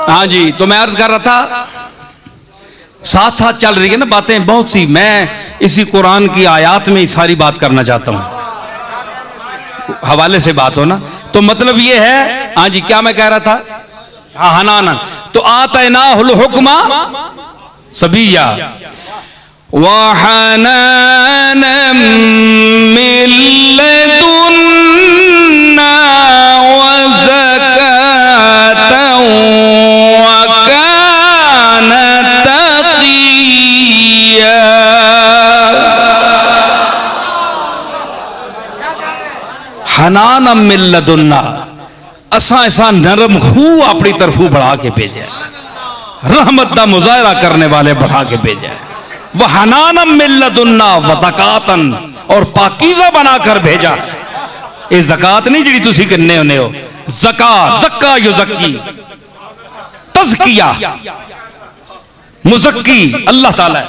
हाँ जी, तो मैं अर्ज कर रहा था साथ साथ चल रही है ना बातें बहुत सी। मैं इसी कुरान की आयत में सारी बात करना चाहता हूँ, हवाले से बात हो ना। तो मतलब ये है, हाँ जी क्या मैं कह रहा था, हाँ हनाना तो आतैनाहुल हुक्मा सबीया व हनानम मिन लदुन्ना व ज़कातन व कान तक़िया। हनानम मिन लदुन्ना, असा ऐसा नरम खू अपनी तरफू बढ़ा के भेजा, रहमत दा मुजाहरा करने वाले बढ़ा के भेजा। वह हनानम मिन लदुन्ना व ज़कातन, और पाकीज़ा बनाकर भेजा। ये ज़कात नहीं जिहड़ी तुसी करने होने हो, ज़का ज़क्का युज़क्की, तज़किया मुज़क्की अल्लाह ताला है।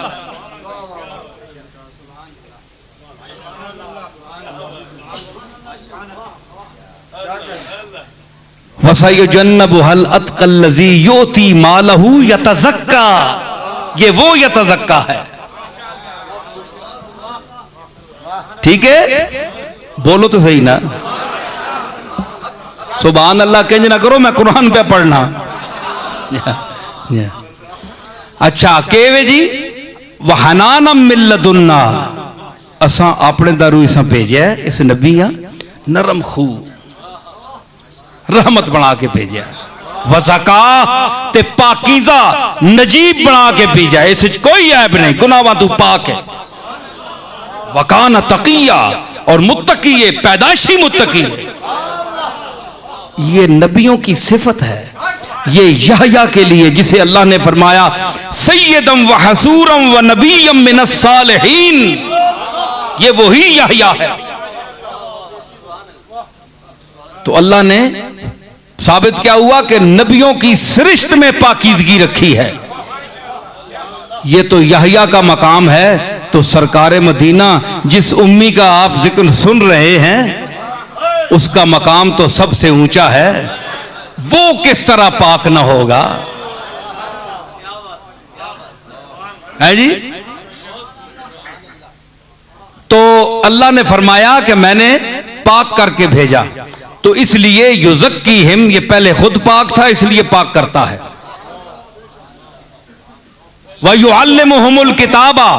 वसयजुन्नबुहल अत्क़ल्लज़ी युती मालहू यतज़क्का, ये वो यतज़क्का है। ठीक है, बोलो तो सही ना, सुभान अल्लाह कंज ना करो, मैं कुरान पे पढ़ना। अच्छा केवे जी, वह हनानम मिन लदुन्ना, असा अपने दारू इसा भेजा इस नबी नरम खू रहमत बना के भेजा। वज़का ते पाकीज़ा नजीब बना के भेजा, इस कोई ऐब नहीं, गुनाहों तू पाक है। वकान तक़िया, और मुत्तकी है, पैदाइशी मुत्तकी है। ये नबियों की सिफत है। ये यहया के लिए जिसे अल्लाह ने फरमाया सय्यदम व हसूरम व नबिय्यम मिनस सालिहीन, ये वही यहया है। तो अल्लाह ने साबित क्या हुआ कि नबियों की सृष्टि में पाकीज़गी रखी है। ये तो यहया का मकाम है। तो सरकारे मदीना जिस उम्मी का आप जिक्र सुन रहे हैं, उसका मकाम तो सबसे ऊंचा है, वो किस तरह पाक ना होगा, है जी। तो अल्लाह ने फरमाया कि मैंने पाक करके भेजा, तो इसलिए युज़क्कीहिम, ये पहले खुद पाक था इसलिए पाक करता है। व युअल्लिमुहुमुल किताबा,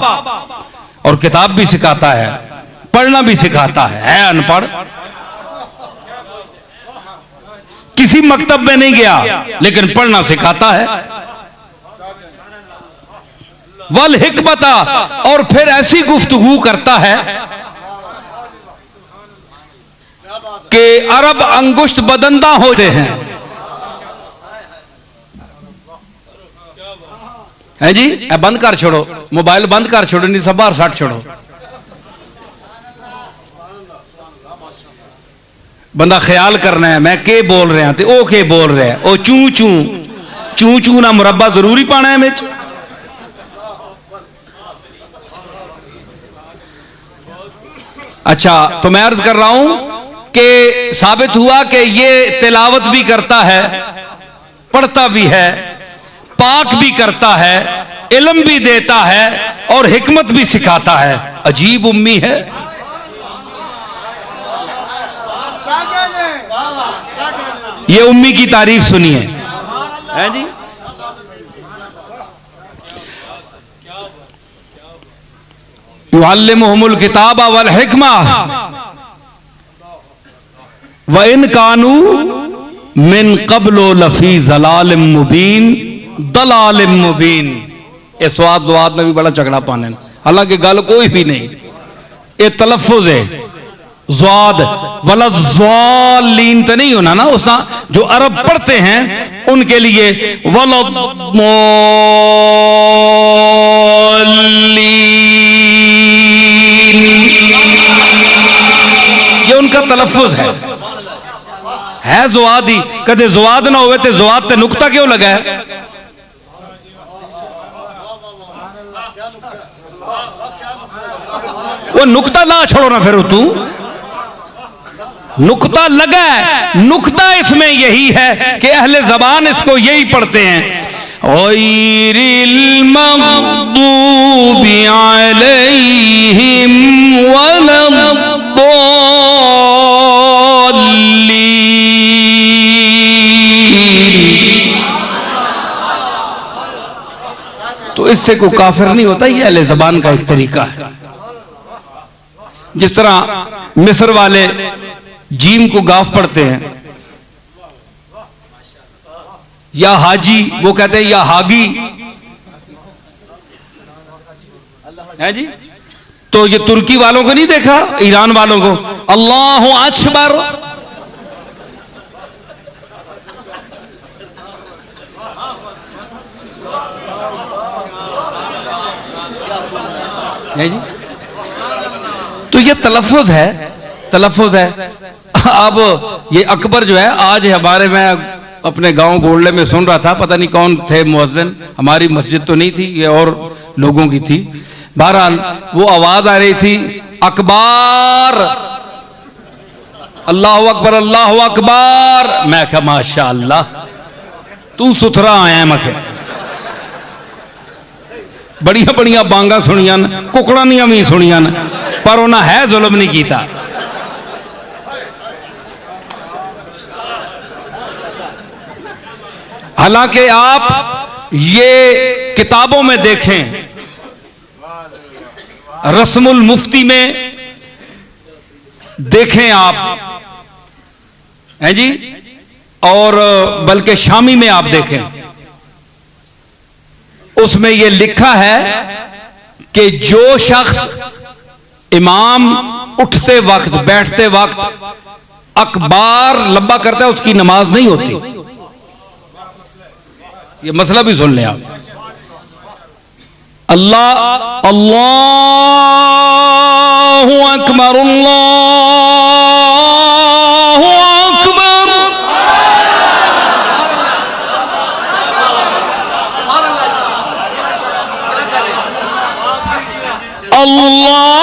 और किताब भी सिखाता है, पढ़ना भी सिखाता है अनपढ़, किसी मकतब में नहीं गया लेकिन पढ़ना सिखाता है। वल हिकमता, और फिर ऐसी गुफ्तगू करता है कि अरब अंगुष्ठ बदंदा होते हैं, है जी। बंद कर छोड़ो मोबाइल, बंद कर छोड़ो, नहीं सब बाहर सट छोड़ो। बंदा ख्याल करना है मैं के बोल रहा ते ओ के बोल रहा है, ओ चू चू चू चू ना मुरब्बा जरूरी पाना है में। अच्छा तो मैं अर्ज कर रहा हूं कि साबित हुआ कि ये तिलावत भी करता है, पढ़ता भी है, पाक भी करता है, इल्म भी देता है और हिकमत भी सिखाता है। अजीब उम्मी है। ये उम्मी की तारीफ सुनिए, है जी। युअल्लिमुहुमुल किताबा वल हिकमा व इन कानू मिन क़ब्लु लफी ज़लालिम मुबीन, दलालिम मुबीन। ये स्वाद दुआद में भी बड़ा झगड़ा पाने, हालांकि गल कोई भी नहीं, ये तलफ़ुज़ है। ज़्वाद वला ज़ालीन तो नहीं होना ना, उसका जो अरब पढ़ते हैं उनके लिए वला ज़ालीन, ये उनका तलफ़ुज़ है ज़्वाद ही। कदे ज़्वाद ना होवे तो ज़्वाद ते नुक्ता क्यों लगा है? वो नुक्ता ला छोड़ो ना फिर तू नुक्ता लगा है। नुक्ता इसमें यही है कि अहले ज़बान इसको यही पढ़ते हैं, गैरिल मग़दूबि अलैहिम वलद्दॉल्लीन। तो इससे कोई काफिर नहीं होता, ये अहले ज़बान का एक तरीका है। जिस तरह मिस्र वाले जीम को गाफ पढ़ते हैं, या हाजी, वो कहते हैं या हागी है जी। तो ये तुर्की वालों को नहीं देखा, ईरान वालों को अल्लाहु अकबर, है जी। तो ये तलफ़ुज़ है, तलफ़ुज़ है। अब ये अकबर जो है, आज हमारे, मैं अपने गांव गोल्डे में सुन रहा था, पता नहीं कौन थे मुअज्जिन, हमारी मस्जिद तो नहीं थी, ये और लोगों की थी। बहरहाल वो आवाज आ रही थी, अकबर, अल्लाहु अकबर, अल्लाहु अकबर। मैं क्या माशाअल्लाह, तू सुथरा आया मखे, बड़िया बड़िया बांगा सुनियान, कुकड़ानियां भी सुनियान, पर उन्हें है जुल्म नहीं किया। हालांकि आप ये किताबों में देखें, रस्मुल मुफ्ती में देखें आप, हैं जी, और बल्कि शामी में आप देखें, उसमें यह लिखा है कि जो शख्स इमाम उठते वक्त बैठते वक्त अकबार लंबा करता है, उसकी नमाज नहीं होती। ये मसला भी सुन लें आप। अल्लाह, अल्लाहु अकबर, अल्लाहु अकबर, अल्लाह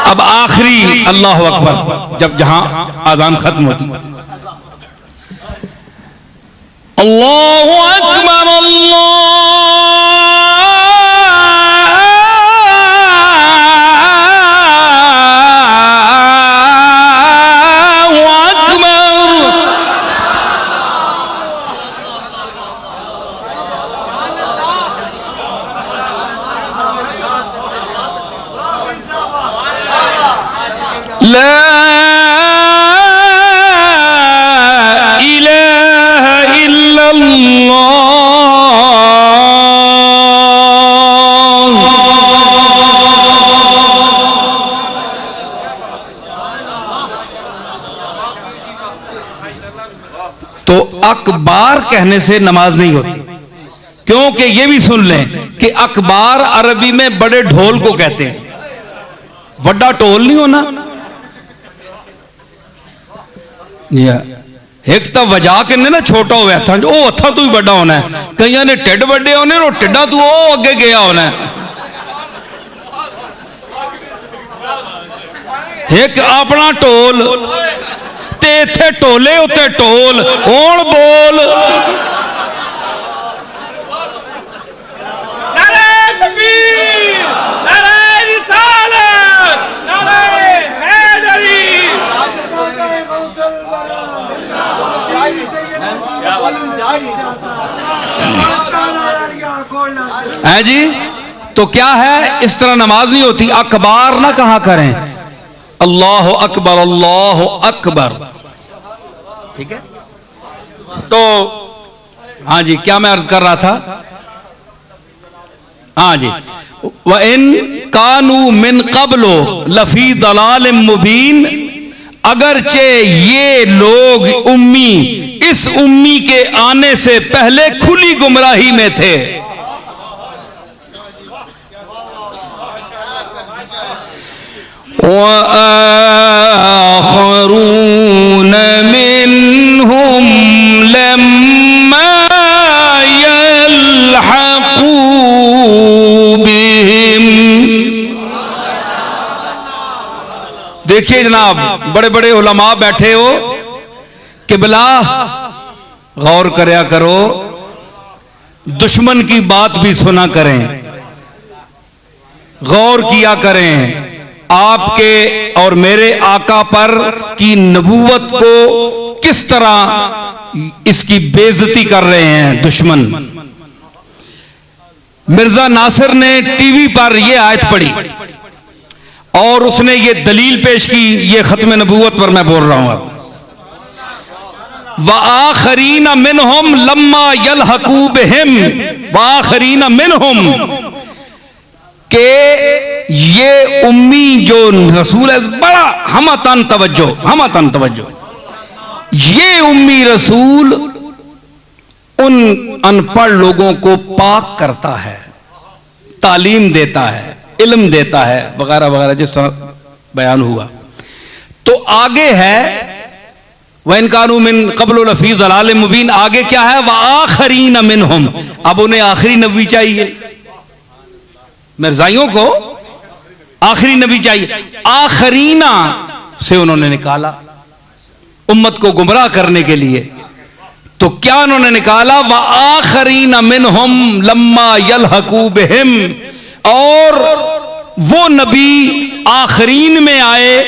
अब आखिरी अल्लाहु अकबर, जब जहां आजान खत्म होती, अल्लाहु अकबर, अल्लाहु अकबर, ला इलाहा इल्लल्लाह। तो अकबार कहने से नमाज नहीं होती, क्योंकि ये भी सुन लें कि अकबार अरबी में बड़े ढोल को कहते हैं। वड्डा ढोल नहीं होना, एक तो वजा के ना छोटा हो हथा, ओ हथा तू ही बड़ा होना है। कई ने टिड वड्डे होने, टिड्डा तू ओ अगे गया होना है। एक अपना ढोल ते इथे ढोले उत्ते ढोल होण बोल। है जी, तो क्या है, इस तरह नमाज नहीं होती। अकबार ना कहा करें, अल्लाह अकबर, अल्लाह अकबर, ठीक है। तो हाँ जी, क्या मैं अर्ज कर रहा था, हाँ जी, व इन कानू मिन क़ब्लो लफी दलाल मुबीन, अगरचे ये लोग उम्मी इस उम्मी के आने से पहले खुली गुमराही में थे। वआखरून मिनहुम लम्मा यल्हक़ू बिहिम। देखिए जनाब, बड़े बड़े उलमा बैठे हो, किबला गौर करया करो, दुश्मन की बात भी सुना करें, गौर किया करें। आपके और मेरे आका पर की नबूवत को किस तरह इसकी बेइज्जती कर रहे हैं दुश्मन। मिर्जा नासिर ने टीवी पर यह आयत पढ़ी और उसने ये दलील पेश की, ये खत्म नबूवत पर मैं बोल रहा हूं अब। वआखरीन मिनहुम लम्मा यल्हक़ू बिहिम, वआखरीन मिनहुम के ये उम्मी जो रसूल है, बड़ा हमतन तवज्जो, ये उम्मी रसूल उन अनपढ़ लोगों को पाक करता है, तालीम देता है, इल्म देता है, वगैरह वगैरह जिस तरह बयान हुआ। तो आगे है वइन कानू मिन क़ब्ल लफ़ी ज़लाल मुबीन, आगे क्या है, वआखरीन मिनहुम। अब उन्हें आखिरी नबी चाहिए, मिर्जाइयों को आखिरी नबी चाहिए। आखरीना से उन्होंने निकाला उम्मत को गुमराह करने के लिए। तो क्या उन्होंने निकाला, वआखरीना मिनहुम लम्मा यल्हक़ू बिहिम, और वो नबी आखरीन में आए,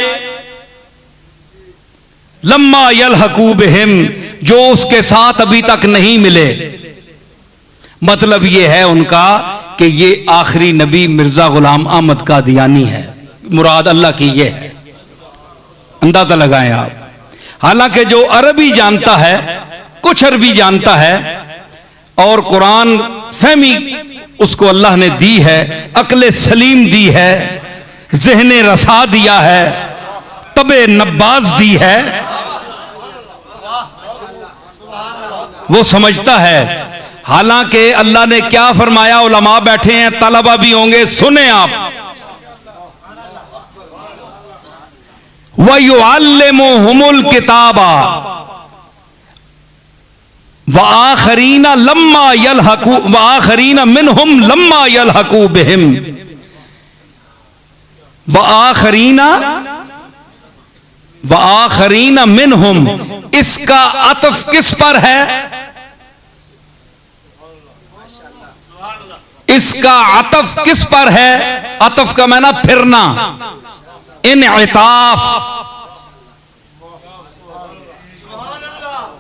लम्मा यल्हक़ू बिहिम, जो उसके साथ अभी तक नहीं मिले। मतलब ये है उनका कि ये आखिरी नबी मिर्जा गुलाम अहमद कादियानी है, मुराद अल्लाह की ये है। अंदाजा लगाएं आप। हालांकि जो अरबी जानता है, कुछ अरबी जानता है और कुरान फहमी उसको अल्लाह ने दी है, अक्ल सलीम दी है, ज़हन रसा दिया है, तबे नब्बाज दी है, वो समझता है। हालांकि अल्लाह ने क्या फरमाया, उलमा बैठे हैं, तलबा भी होंगे, सुने आप। वयुअल्लिमुहुमुल किताबा वआखरीना लम्मा यल्हक़ू, वआखरीना मिनहुम लम्मा यल्हक़ू बिहिम। वआखरीना मिनहुम, इसका अतफ किस पर है, इसका अतफ किस पर है, अतफ का माना फिरना, इनइताफ,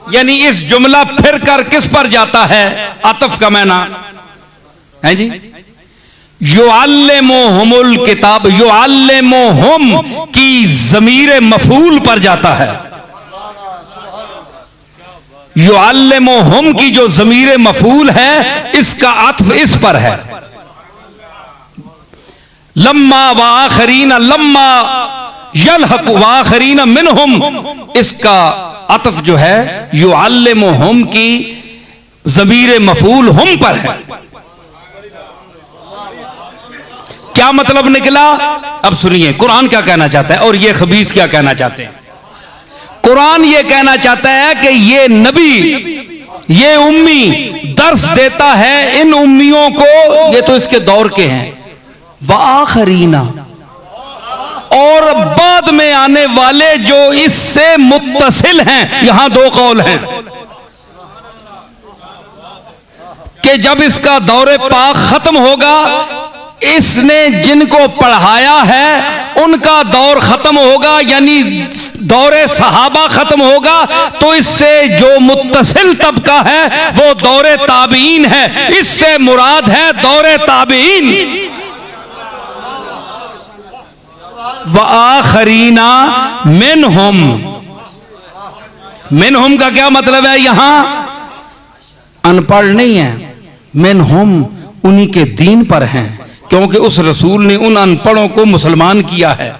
यानी इस जुमला फिर कर किस पर जाता है, अतफ का माना है जी। युअल्लिमुहुमुल किताब, युअल्लिमुहुम की ज़मीर मफूल पर जाता है। युअल्लिमुहुम की जो ज़मीर मफूल है, इसका अत्फ इस पर है। लम्मा वआखरीना लम्मा यल्हक़ू वआखरीना मिनहुम, इसका अत्फ जो है युअल्लिमुहुम की ज़मीर मफूल हम पर है। क्या मतलब निकला, अब सुनिए कुरान क्या कहना चाहता है और ये खबीस क्या कहना चाहते हैं। कुरान ये कहना चाहता है कि ये नबी, ये उम्मी दर्स देता है इन उम्मियों को, ये तो इसके दौर के हैं, वआखरीना, और बाद में आने वाले जो इससे मुत्तसिल हैं। यहां दो कौल हैं कि जब इसका दौरे पाक खत्म होगा, इसने जिनको पढ़ाया है उनका दौर खत्म होगा, यानी दौरे सहाबा खत्म होगा, तो इससे जो मुत्तसिल तबका है वो दौरे ताबीन है। इससे मुराद है दौरे ताबीन। वआखरीना मिनहुम, मिनहुम का क्या मतलब है, यहां अनपढ़ नहीं है, मिनहुम उन्हीं के दीन पर हैं, क्योंकि उस रसूल ने उन अनपढ़ों को मुसलमान किया है,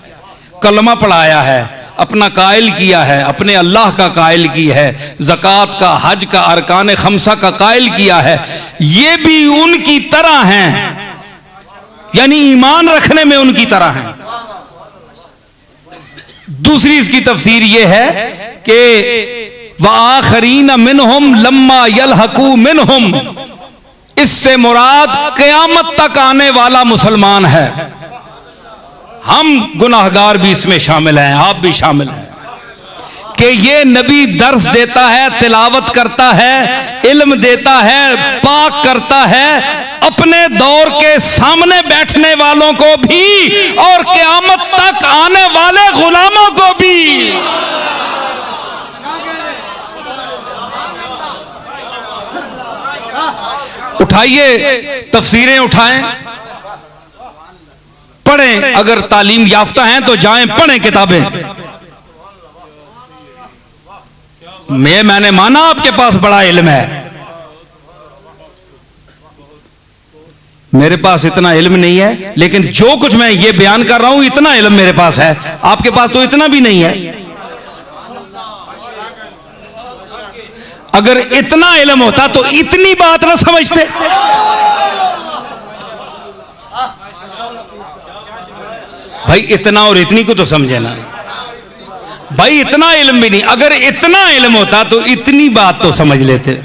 कलमा पढ़ाया है, अपना कायल किया है, अपने अल्लाह का कायल की है, ज़कात का, हज का, अरकान खमसा का कायल किया है, ये भी उनकी तरह हैं, यानी ईमान रखने में उनकी तरह हैं। दूसरी इसकी तफसीर ये है कि वआखरीन मिनहुम लम्मा यलहकू मिनहुम, इससे मुराद क़यामत तक आने वाला मुसलमान है। हम गुनाहगार भी इसमें शामिल हैं, आप भी शामिल हैं कि ये नबी दर्स देता है, तिलावत करता है, इल्म देता है, पाक करता है अपने दौर के सामने बैठने वालों को भी और क़यामत तक आने वाले गुलामों को भी। उठाइए तफसीरें उठाएं, पढ़ें, अगर तालीम याफ्ता हैं तो जाएं पढ़ें किताबें। मैंने माना आपके पास बड़ा इल्म है, मेरे पास इतना इल्म नहीं है, लेकिन जो कुछ मैं ये बयान कर रहा हूं इतना इल्म मेरे पास है, आपके पास तो इतना भी नहीं है। अगर इतना इल्म होता तो इतनी बात ना समझते। भाई इतना और इतनी को तो समझे ना भाई, इतना इल्म भी नहीं, अगर इतना इल्म होता तो इतनी बात तो समझ लेते।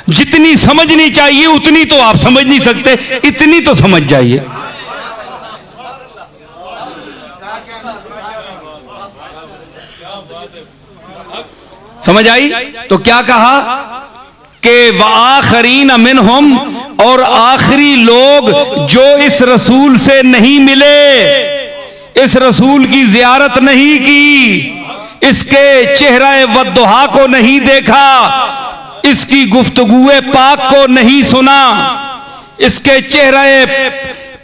जितनी समझनी चाहिए उतनी तो आप समझ नहीं सकते, इतनी तो समझ जाइए। समझ आई? तो क्या कहा कि वआखरीन मिनहुम, और आखिरी लोग जो इस रसूल से नहीं मिले, इस रसूल की जियारत नहीं की, इसके चेहरे वद्दुहा को नहीं देखा, इसकी गुफ्तगुए पाक को नहीं सुना, इसके चेहरे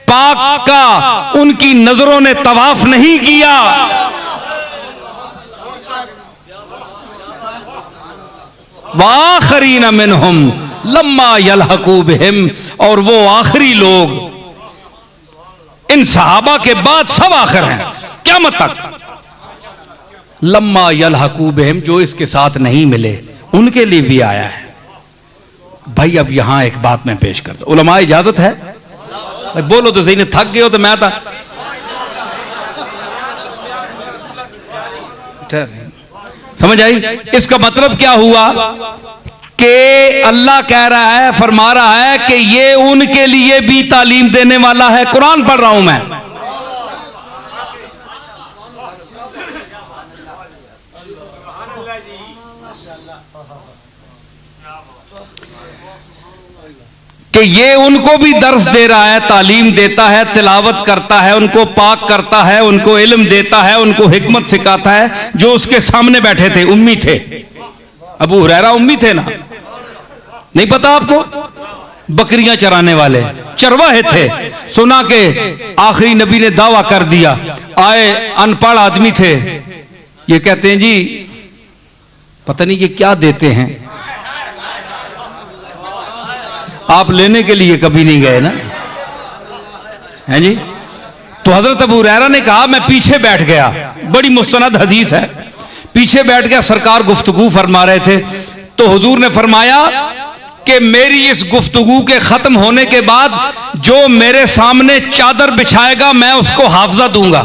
पाक का उनकी नजरों ने तवाफ नहीं किया, वाखरीन मिनहुम लम्मा यलहकू बिहिम, और वो आखिरी लोग इन सहाबा के बाद सब आखिर हैं क़यामत तक, लम्मा यलहकू बिहिम, जो इसके साथ नहीं मिले उनके लिए भी आया है। भाई अब यहां एक बात मैं पेश करता हूं, उलमा इजाजत है? बोलो तो सही, ने थक गए हो तो मैं था। समझ आई? इसका मतलब क्या हुआ कि अल्लाह कह रहा है, फरमा रहा है कि ये उनके लिए भी तालीम देने वाला है। कुरान पढ़ रहा हूं मैं, कि ये उनको भी दर्स दे रहा है, तालीम देता है, तिलावत करता है, उनको पाक करता है, उनको इल्म देता है, उनको हिकमत सिखाता है। जो उसके सामने बैठे थे उम्मी थे, अबू हुरैरा उम्मी थे ना, नहीं पता आपको? बकरियां चराने वाले चरवाहे थे। सुना के आखिरी नबी ने दावा कर दिया, आए अनपढ़ आदमी थे, ये कहते हैं जी पता नहीं ये क्या देते हैं, आप लेने के लिए कभी नहीं गए ना, हैं जी? तो हजरत अबू हुरैरा ने कहा मैं पीछे बैठ गया, बड़ी मुस्तनद हदीस है, पीछे बैठ गया, सरकार गुफ्तगू फरमा रहे थे, तो हुजूर ने फरमाया कि मेरी इस गुफ्तगू के खत्म होने के बाद जो मेरे सामने चादर बिछाएगा मैं उसको हाफजा दूंगा।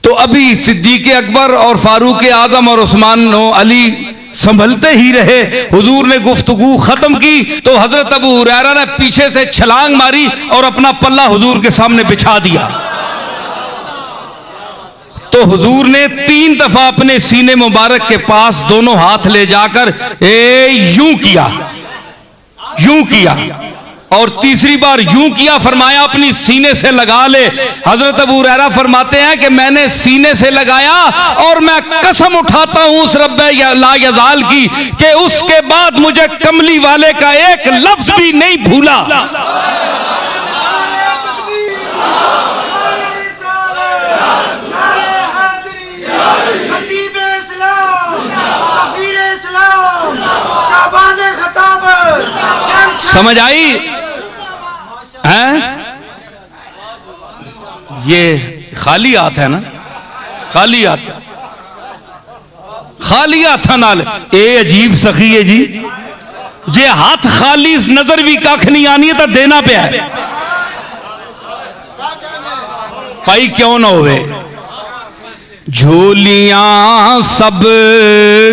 तो अभी सिद्दीक अकबर और फारूक आजम और उस्मान अली संभलते ही रहे, हुजूर ने गुफ्तगू खत्म की तो हजरत अबू हुरैरा ने पीछे से छलांग मारी और अपना पल्ला हुजूर के सामने बिछा दिया। तो हुजूर ने 3 दफा अपने सीने मुबारक के पास दोनों हाथ ले जाकर यूं किया, यूं किया, और तीसरी बार यूं किया, फरमाया अपनी सीने से लगा ले। हजरत अबू हुरैरा फरमाते हैं कि मैंने सीने से लगाया और मैं कसम उठाता हूं उस रब्बे ला यज़ाल की कि उसके बाद मुझे कमली वाले का एक लफ्ज भी नहीं भूला। समझ आई? हैं? ये खाली हाथ है ना, खाली हाथ, खाली हाथ नाल ए अजीब सखी है जी, जे हाथ खाली नजर भी कख नहीं आनी है तो देना पे है भाई, क्यों ना होवे। झोलियां सब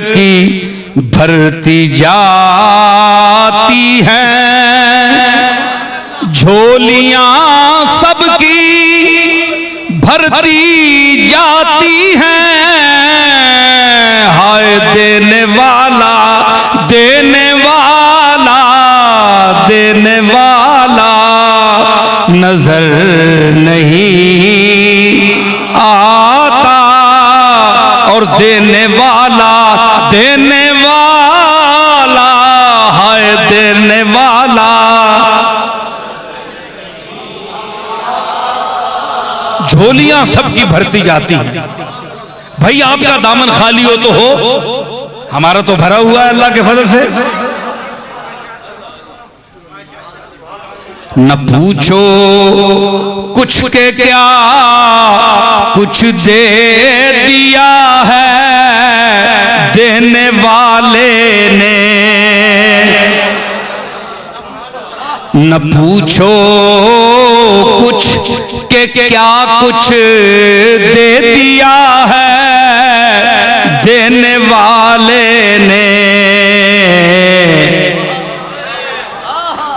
की भरती जाती हैं, झोलियां सब की भरती जाती हैं, हाय देने वाला देने वाला देने वाला नजर नहीं आता, और देने वाला हाय देने वाला। झोलियां सबकी भरती जाती हैं। भाई आपका दामन खाली हो तो हो, हमारा तो भरा हुआ है अल्लाह के फजल से। न पूछो कुछ के क्या कुछ दे दिया है देने वाले ने, न पूछो कुछ के क्या कुछ दे दिया है देने वाले ने,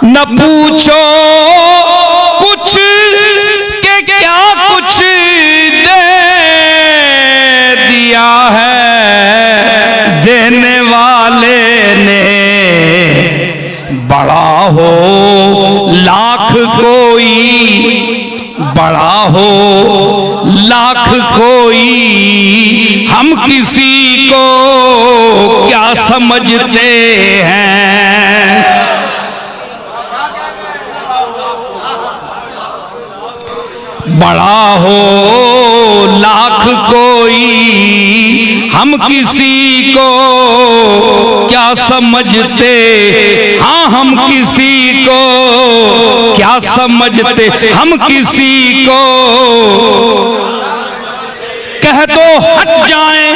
न पूछो कुछ के क्या कुछ दे दिया है देने वाले ने, बड़ा हो लाख कोई, बड़ा हो लाख कोई, हम किसी को क्या समझते हैं। बड़ा हो लाख कोई, हम किसी को क्या समझते, हाँ हम किसी को क्या समझते, हम किसी को कह दो हट जाए,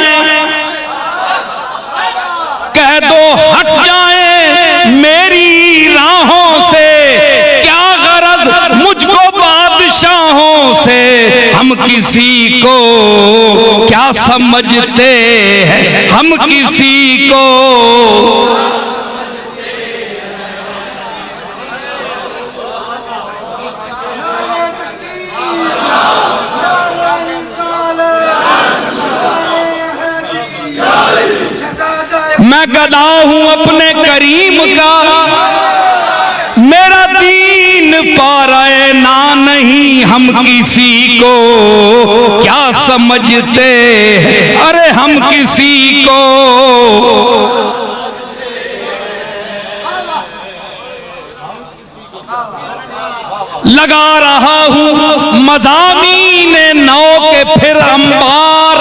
कह दो हट जाए मेरी राहों से, क्या गरज मुझको बादशाहों से, हम किसी को क्या समझते हैं, हम किसी को मैं गदा हूं अपने करीम का, मेरा दीन पाराए ना नहीं, हम किसी को क्या समझते हैं, अरे हम किसी को लगा रहा हूं मज़ामीन नौ के फिर अंबार,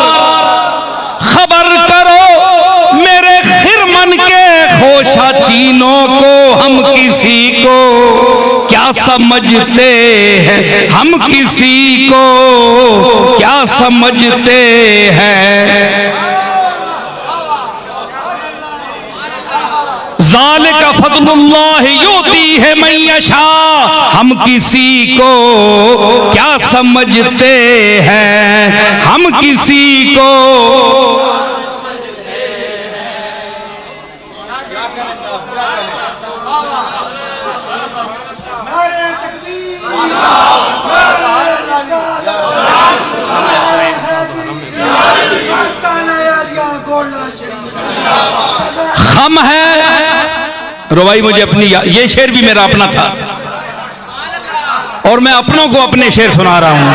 खबर करो मेरे खिरमन के खोशा चीनों को, हम किसी को क्या समझते हैं, हम किसी को क्या समझते हैं। ज़ालिका फ़ज़्लुल्लाह युती है मन यशा, हम किसी को क्या समझते हैं, हम किसी को खम है। रोवाई मुझे अपनी, ये शेर भी मेरा अपना था और मैं अपनों को अपने शेर सुना रहा हूं।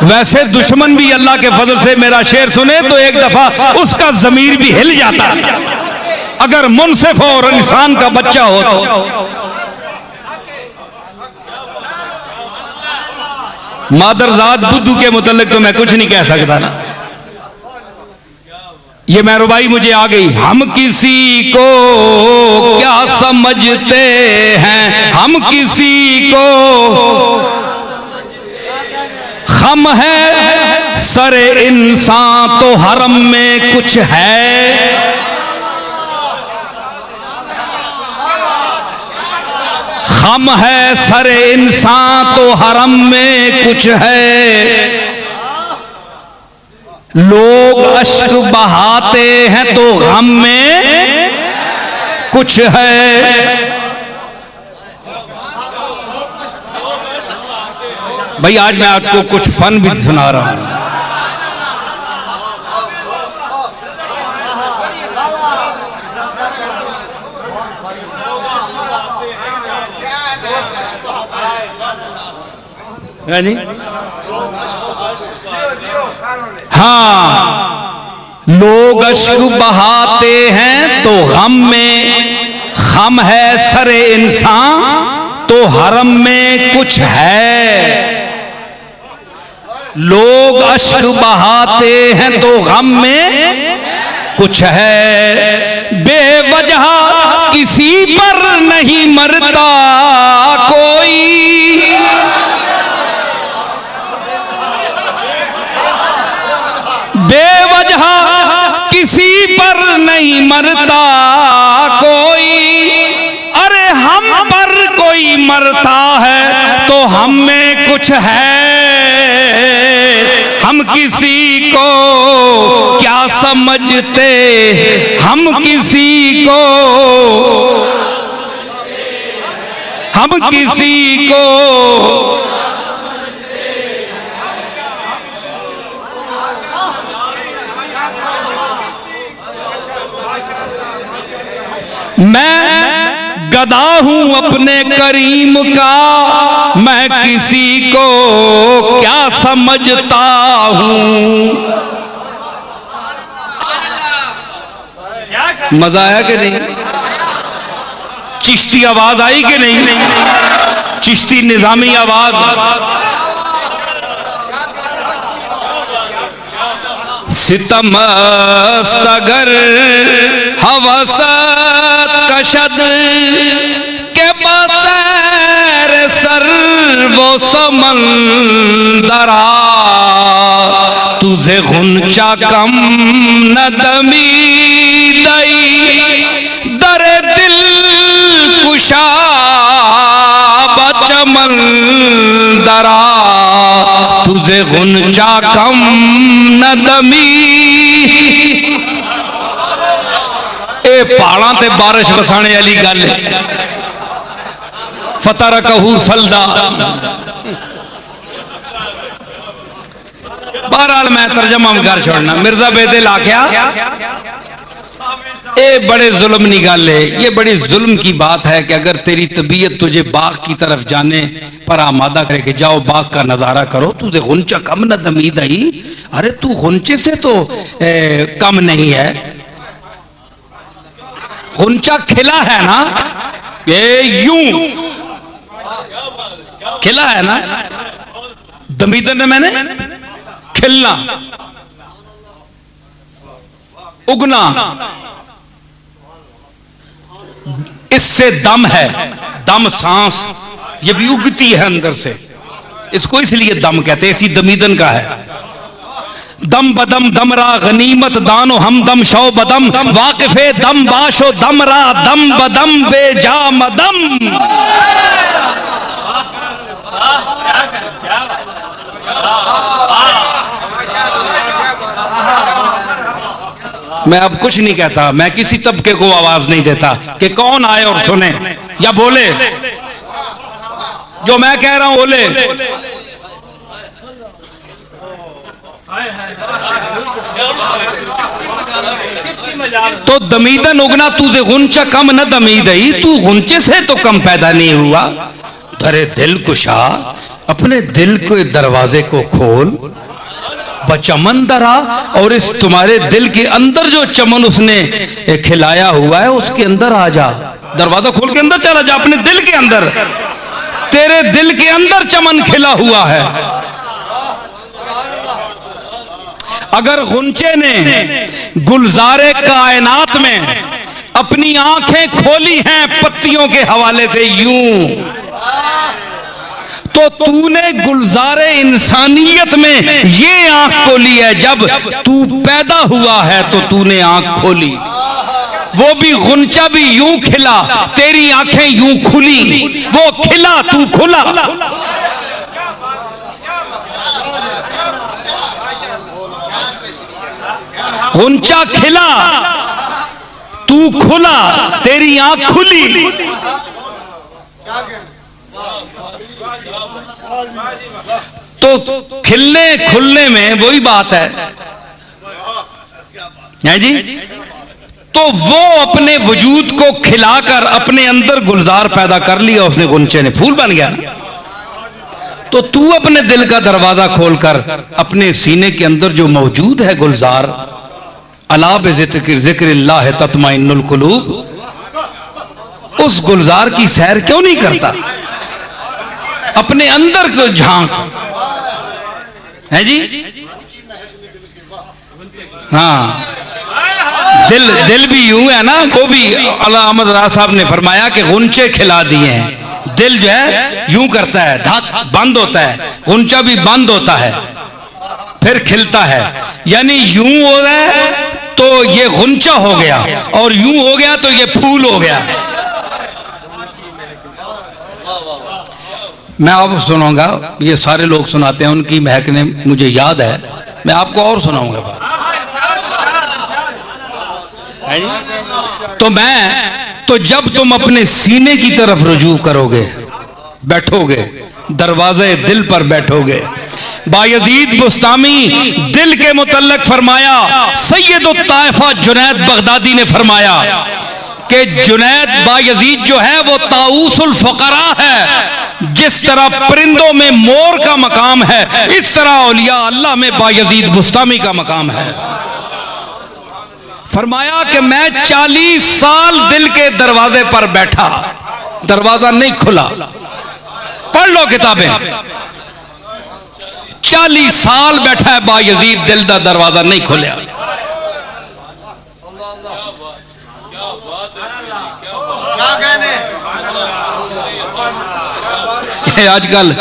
वैसे दुश्मन भी अल्लाह के फजल से मेरा शेर सुने तो एक दफा उसका जमीर भी हिल जाता, अगर मुनसिफ और इंसान का बच्चा हो तो। मादरजाद बुद्धू के मुतल्लिक तो मैं कुछ नहीं कह सकता ना, ये महरुबाई मुझे आ गई। हम किसी को क्या समझते हैं, हम किसी को हम है सरे इंसान तो हरम में कुछ है, हम है सरे इंसान तो हरम में कुछ है। लोग अश्क बहाते हैं तो गम में कुछ है। भाई आज मैं आपको कुछ फन भी सुना रहा हूं। नहीं हाँ, लोग अश्क बहाते हैं तो गम में, गम है सरे इंसान तो हरम में कुछ है। लोग अश्क बहाते हैं तो गम में कुछ है। बेवजह किसी पर नहीं मरता कोई, बेवजह किसी पर नहीं मरता कोई। अरे हम पर कोई मरता है तो हम में कुछ है। हम किसी को क्या समझते, हम किसी को, हम किसी को मैं गदा हूं अपने करीम का, मैं किसी को क्या समझता हूं। मजा आया कि नहीं? चिश्ती आवाज आई कि नहीं? चिश्ती निजामी आवाज। सितम अगर हवसत कशद के बसैर सर वो समंदरा, तुझे गुंचा कम न दमी दई दरे दिल कुशा बचमन दरा, तुझे गुंचा कम न दमी। ए पहाड़ा ते बारिश बसाने वाली गल है। फतर कहू सलदा। बहरहाल मैं तर्जमा कर छोड़ना। मिर्जा बेदिल आख्या ये बड़े जुल्म की गल है। ये बड़ी जुल्म की बात है कि अगर तेरी तबीयत तुझे बाग की तरफ जाने पर आमादा करे कि जाओ बाग का नजारा करो, तुझे गुंचा कम न दमीद आई। अरे तू गुंचे से तो कम नहीं है। गुंचा खिला है ना, ये यूं खिला है ना, दमीदन ने मैंने खिलना, उगना, इससे दम है, दम सांस, ये भी उगती है अंदर से, इसको इसलिए दम कहते हैं, इसी दमीदन का है। दम बदम दमरा गनीमत दानो हम दम शौ बदम, वाकिफे दम बाशो दमरा दम बदम बेजा मदम। मैं अब कुछ नहीं कहता, मैं किसी तबके को आवाज नहीं देता कि कौन आए और सुने या बोले। जो मैं कह रहा हूं बोले। तो दमीदन उगना, तुझे गुंचा कम न दमीद आई, तू गुंचे से तो कम पैदा नहीं हुआ। धरे दिल कुशा, अपने दिल के दरवाजे को खोल, बचमन दरा, और इस तुम्हारे दिल के अंदर जो चमन उसने खिलाया हुआ है उसके अंदर आ जा। दरवाजा खोल के अंदर चला जा, अपने दिल के अंदर, तेरे दिल के अंदर चमन खिला हुआ है। अगर गुंचे ने गुलजारे कायनात में अपनी आंखें खोली हैं पत्तियों के हवाले से यूं, तो तूने गुलजारे इंसानियत में ये आंख खोली है। जब तू पैदा हुआ है तो तूने आंख खोली, वो भी गुंचा भी यूं खिला, तेरी आंखें यूं खुली, वो खिला तू खुला। गुंचा खिला तू खुला, तेरी आंख खुली। तो खिलने खुलने में वही बात है जी। तो वो अपने वजूद को खिलाकर अपने अंदर गुलजार पैदा कर लिया उसने, गुंचे ने फूल बन गया। तो तू अपने दिल का दरवाजा खोलकर अपने सीने के अंदर जो मौजूद है गुलजार, अला बिज़िक्रिल्लाह तत्माइन्नुल कुलूब, उस गुलजार की सैर क्यों नहीं करता? अपने अंदर को झांक है जी। हाँ, दिल भी यूं है ना, वो भी अल्लाह अहमद राज साहब ने फरमाया कि गुंचे खिला दिए हैं। दिल जो है यूं करता है, धक बंद होता है, गुंचा भी बंद होता है फिर खिलता है। यानी यूं हो रहा है तो ये गुंचा हो गया, और यूं हो गया तो ये फूल हो गया। मैं आपको सुनाऊंगा, ये सारे लोग सुनाते हैं, उनकी महक ने मुझे याद है, मैं आपको और सुनाऊंगा। तो जब तुम अपने सीने की तरफ रुजू करोगे, बैठोगे, दरवाजे दिल पर बैठोगे। बायजीद बुस्तामी दिल के मुतल्लक फरमाया, सैयदुत ताइफा जुनैद बगदादी ने फरमाया कि जुनैद बायजीद जो है वो ताऊसुल फकरा है। जिस तरह परिंदों में मोर का मकाम है, इस तरह औलिया अल्लाह में बायजीद बुस्तामी का मकाम है। फरमाया कि मैं 40 साल दिल के दरवाजे पर बैठा, दरवाजा नहीं खुला। पढ़ लो किताबें, 40 साल बैठा है बायजीद, दिल का दरवाजा नहीं खुलिया। आजकल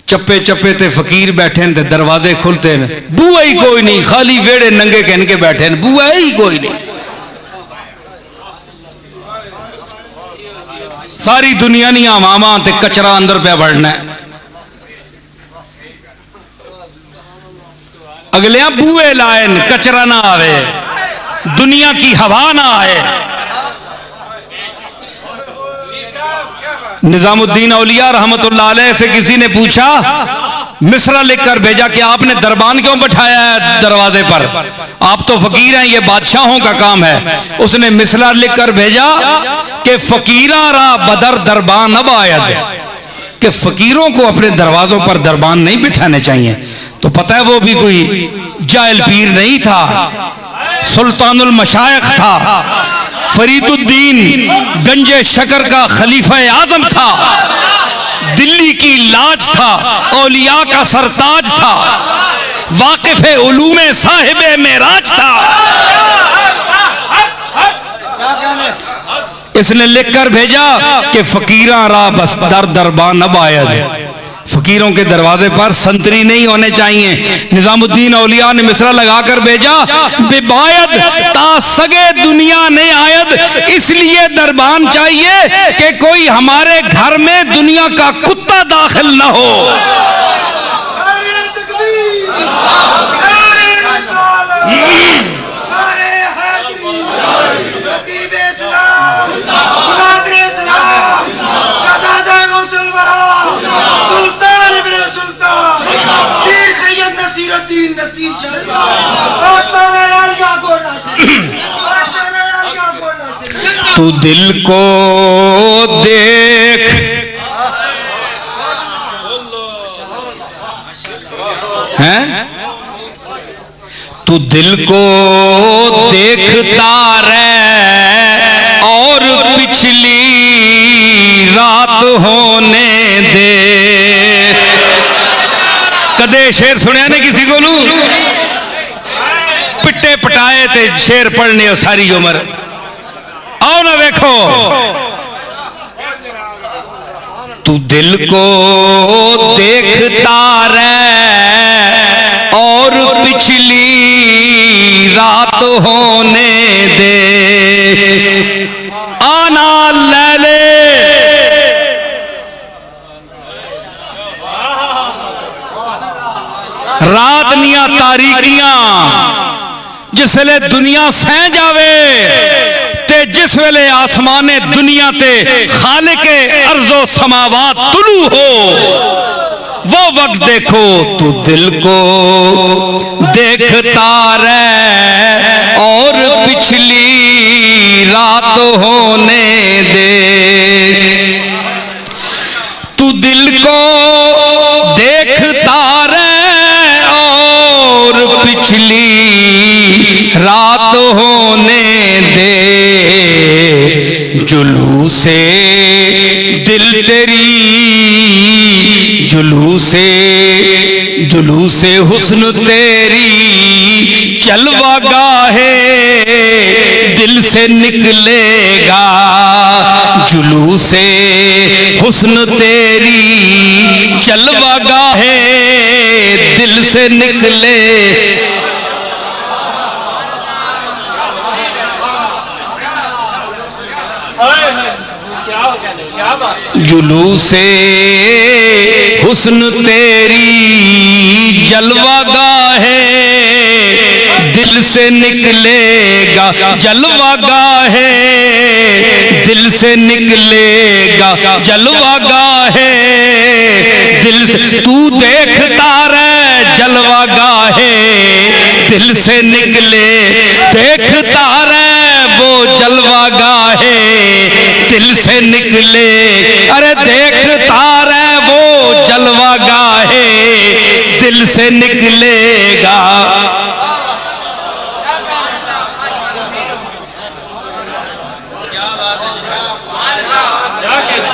चप्पे चप्पे ते फकीर बैठे ने, दरवाजे खुलते हैं, बुआ ही कोई नहीं, खाली वेड़े नंगे कहन के बैठे हैं, बुआ ही कोई नहीं। सारी दुनिया नी हवावां ते कचरा अंदर पे बढ़ना है। अगलिया बूए लाए, कचरा ना आवे, दुनिया की हवा ना आए। निजामुद्दीन औलिया रहमतुल्लाह अलैह से किसी ने पूछा, मिसरा लिखकर भेजा कि आपने दरबान क्यों बैठाया है दरवाजे पर, आप तो फकीर हैं, ये बादशाहों का काम है। उसने मिसरा लिखकर भेजा कि फकीरा रा बदर दरबान अब आयद, कि फकीरों को अपने दरवाजों पर दरबान नहीं बिठाने चाहिए। तो पता है वो भी कोई जाहिल पीर नहीं था, सुल्तानुल मशाइख था, फरीदुद्दीन गंजे शकर का खलीफा आजम था, दिल्ली की लाज था, औलिया का सरताज था, वाकिफ़े उलूमे साहिबे मेराज था। इसने लिखकर भेजा कि फकीरा रा बस दर दरबान अब आयद, फकीरों के दरवाजे पर संतरी नहीं होने चाहिए। निजामुद्दीन औलिया ने मिसरा लगाकर भेजा, बेबायद ता सगे दुनिया ने आयद, इसलिए दरबान चाहिए कि कोई हमारे घर में दुनिया का कुत्ता दाखिल न हो। तू दिल को देख, हैं? तू दिल को देखता रह और पिछली रात होने दे। कदे शेर सुनिया ने किसी को? ते शेर पढ़ने हो सारी उम्र। आओ ना देखो, तू दिल को देखता रह और पिछली रात होने दे, आना ले ले रात निया तारीकियां जिसले दुनिया सह जावे ते जिस वेले आसमाने दुनिया ते खालिके अर्ज़ो समावात तुलू हो, वो वक्त देखो। तू दिल को देखता रह और पिछली रात होने दे, तू दिल को देखता रह और पिछली रात होने दे, जुलूसे दिल तेरी जुलूसे हुस्न तेरी जलवा गाहे दिल से निकलेगा, जुलूसे हुस्न तेरी जलवा गाहे दिल से निकले। जुलूसे हुस्न तेरी जलवा गाहे दिल से निकलेगा, जलवा गाहे दिल से निकलेगा, जलवा गाहे दिल से। तू देखता रह जलवा गाहे दिल से निकले, देखता रह वो जलवा गाहे दिल से निकले, अरे देखता रह वो जलवा गाहे दिल से निकलेगा।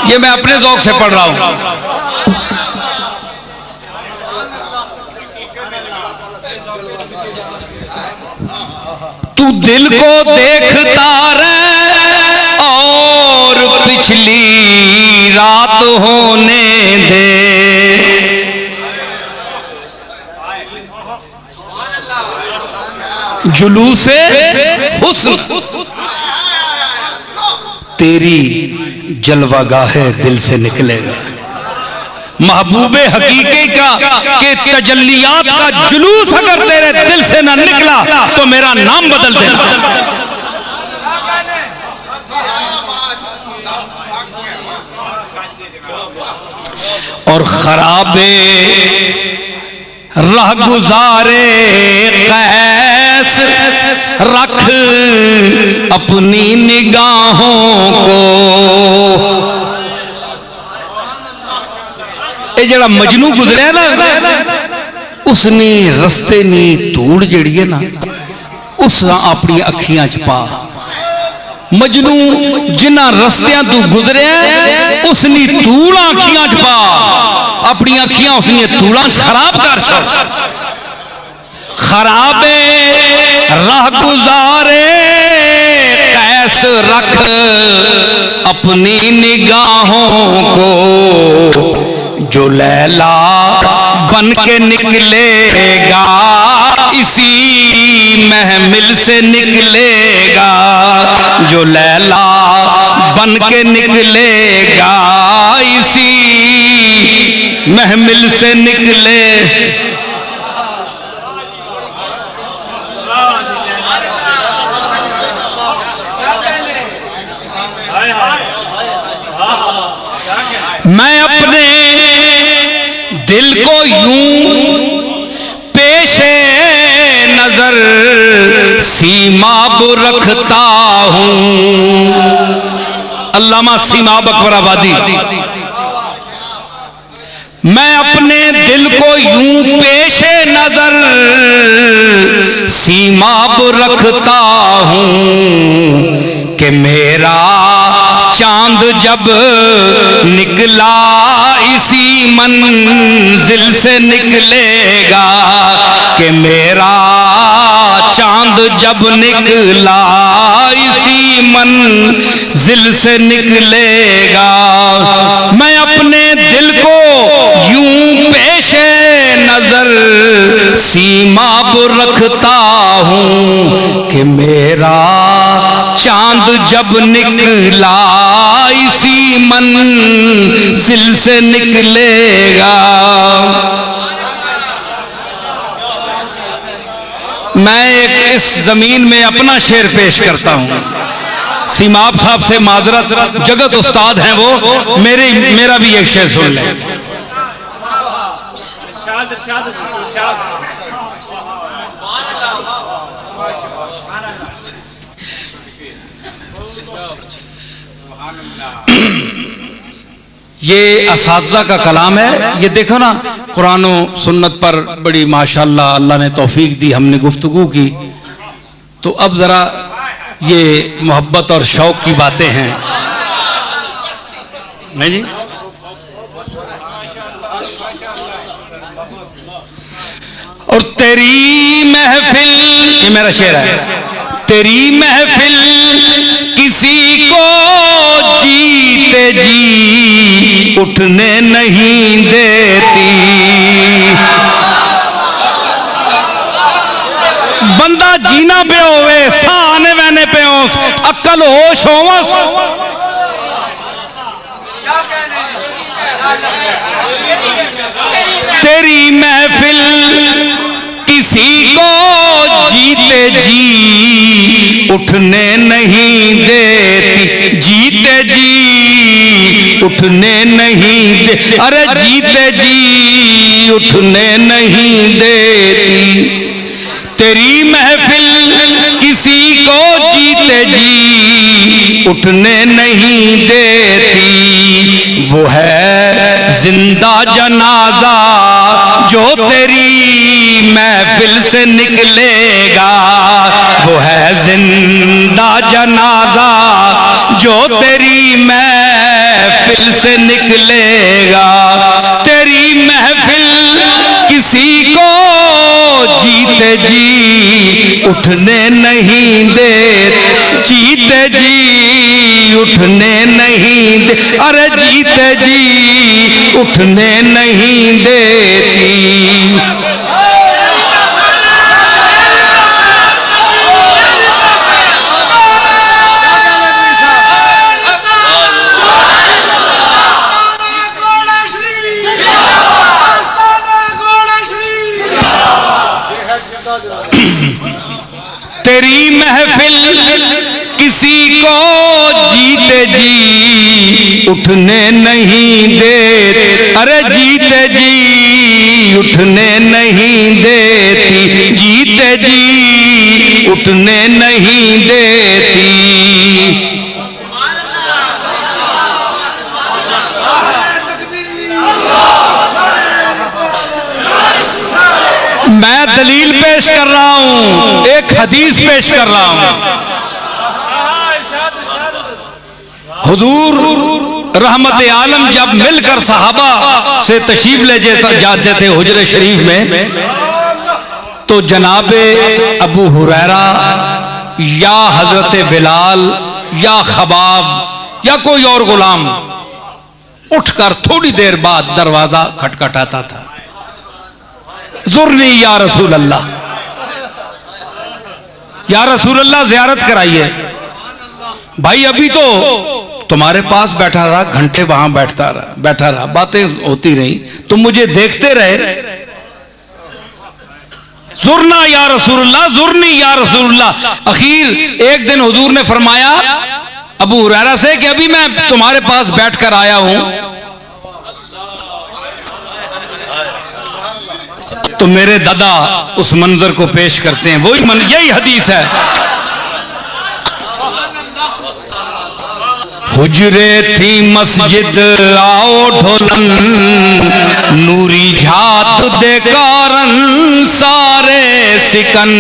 ये मैं अपने ज़ौक़ से पढ़ रहा हूं। तू दिल को देखता रह और पिछली रात होने दे, जुलूसे हुस्न तेरी जलवा गाहे दिल से निकलेगा। महबूबे हकीकी का के तजल्लियात का जुलूस अगर तेरे दिल से ना निकला तो मेरा नाम बदल देना। और खराबे राह गुजारे कैस रख अपनी निगाहों को, ये जड़ा मजनू गुजरिया ना उसने रस्ते नी धूड़ जड़ी है ना उस अपनी अखियां च पा। मजनू जिन्ना रस्तियां तू गुजरिया उसनी धूड़ अखियां च पा, अपनी अखियां उसने धूड़ा खराब कर छड़। खराबे राह गुजारे कैस रख अपनी निगाहों को, जो लैला बन के निकलेगा इसी महमिल से निकलेगा, जो लैला बन के निकलेगा इसी महमिल से निकले। मैं अपने दिल को यूं पेशे नजर सीमाब रखता हूं। अल्लामा सीमाब अकबर आबादी। मैं अपने दिल को यूं पेशे नजर सीमाब रखता हूं कि मेरा चांद जब निकला इसी मंजिल से निकलेगा, कि मेरा चांद जब निकला इसी मंजिल से निकलेगा। मैं अपने दिल को यूं पेशे नजर सीमा पर रखता हूं कि मेरा चांद जब निकला इसी मंजिल से निकलेगा। मैं एक इस जमीन में अपना शेर पेश करता हूं। सीमाब साहब से माजरत, जगत उस्ताद हैं वो, मेरा भी एक शेर सुन लें। ये असातिज़ा का कलाम है। ये देखो ना, कुरान और सुन्नत पर बड़ी माशाअल्लाह अल्लाह ने तौफीक दी, हमने गुफ्तगू की। तो अब जरा ये मोहब्बत और शौक की बातें हैं, नहीं जी? और तेरी महफिल, ये मेरा शेर है, तेरी महफिल किसी को जीते जी उठने नहीं देती। बंदा जीना पे होवे, साने वहने पे होस, अक्ल होश होवस, तेरी महफिल किसी को जीते जी उठने नहीं देती। जीते जी उठने नहीं दे, अरे जीते जी उठने नहीं देती। तेरी महफिल किसी को जीते जी उठने नहीं देती। वो है जिंदा जनाजा जो तेरी महफिल से निकलेगा। वो है जिंदा जनाजा जो तेरी महफिल से निकलेगा। तेरी महफिल किसी को जीते जी उठने नहीं दे, जीते जी उठने नहीं दे, अरे जीते जी उठने नहीं देती। तेरी महफिल किसी को जीते जी उठने नहीं दे, अरे जीते जी उठने नहीं देती। जीते जी उठने नहीं देती। मैं दलील पेश कर रहा हूं, एक हदीस पेश कर रहा हूं। हुजूर रहमत आलम जब मिलकर सहाबा से तशरीफ ले जाते थे हुजरे शरीफ में, तो जनाबे अबू हुरैरा या हजरत बिलाल या खबाब या कोई और गुलाम उठकर थोड़ी देर बाद दरवाजा खटखटाता था। ज़ुरनी या रसूल अल्लाह, या रसूल अल्लाह ज़ियारत कराइए। भाई अभी तो तुम्हारे पास बैठा रहा, घंटे वहां बैठा रहा, बातें होती रही, तुम मुझे देखते रहे। ज़ुरना या रसूलुल्लाह, ज़ुरनी या रसूलुल्लाह। आखिर एक दिन हुजूर ने फरमाया अबू हुरैरा से कि अभी मैं तुम्हारे पास बैठकर आया हूं, तो मेरे दादा उस मंजर को पेश करते हैं। वही यही हदीस है। हुजरे थी मस्जिद आओ ढोलन, नूरी झात दे कारण सारे सिकन।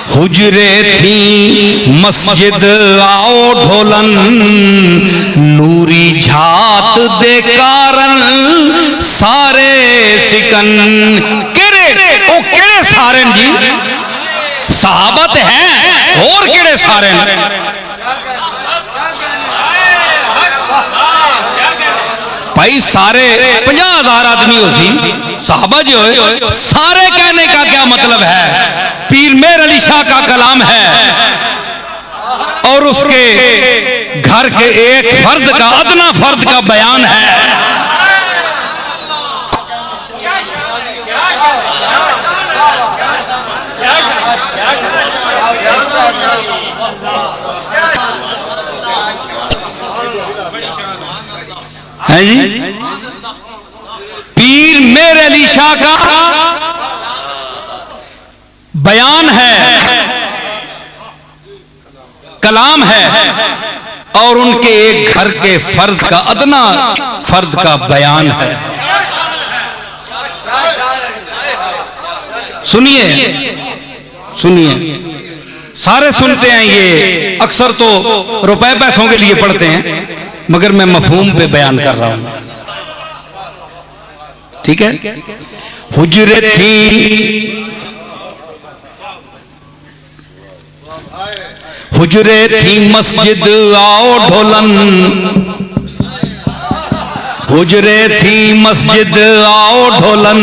हुजरे थी मस्जिद आओ ढोलन, नूरी झात दे कारण सारे सिकन। केड़े ओ केड़े सारे जी? सहाबत है और किड़े सारे ने भाई सारे 50,000 आदमी हो सी साहबा जो है सारे कहने का क्या मतलब है पीर मेर अली शाह का कलाम है और उसके घर के एक फर्द का अदना फर्द का बयान है। है जी पीर मेर अली शाह का बयान है कलाम है और उनके एक घर के फर्द का अदना फर्द का बयान है। सुनिए सुनिए सारे सुनते हैं ये अक्सर तो रुपए पैसों के लिए पढ़ते हैं मगर मैं मफहूम पे बयान कर रहा हूं ठीक है। हुजरे थी मस्जिद आओ ढोलन हुजरे थी मस्जिद आओ ढोलन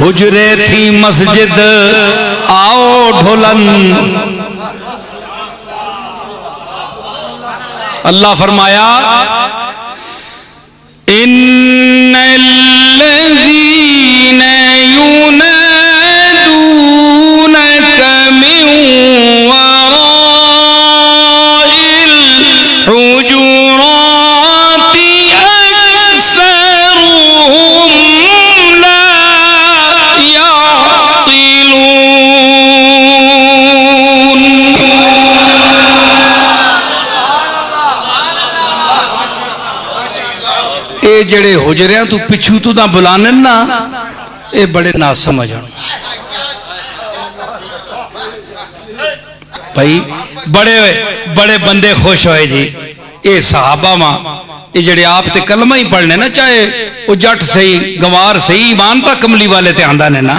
हुजरे थी मस्जिद आओ ढोलन। अल्लाह फरमाया इन्नल्लज़ीना युनादूनका मिन वराइल हुजुराति अक्सरुहुम ला याक़िलून। ये जड़े हुजरिया तू पिछू तू ना बुलाने ना ये बड़े ना समझ भाई बड़े बड़े बंदे खुश होए जी ये सहाबा मां ये जड़े आप ते कलमा ही पढ़ने ना चाहे वो जट सही गंवार सही ईमान तक कमली वाले ते आंदा ने ना।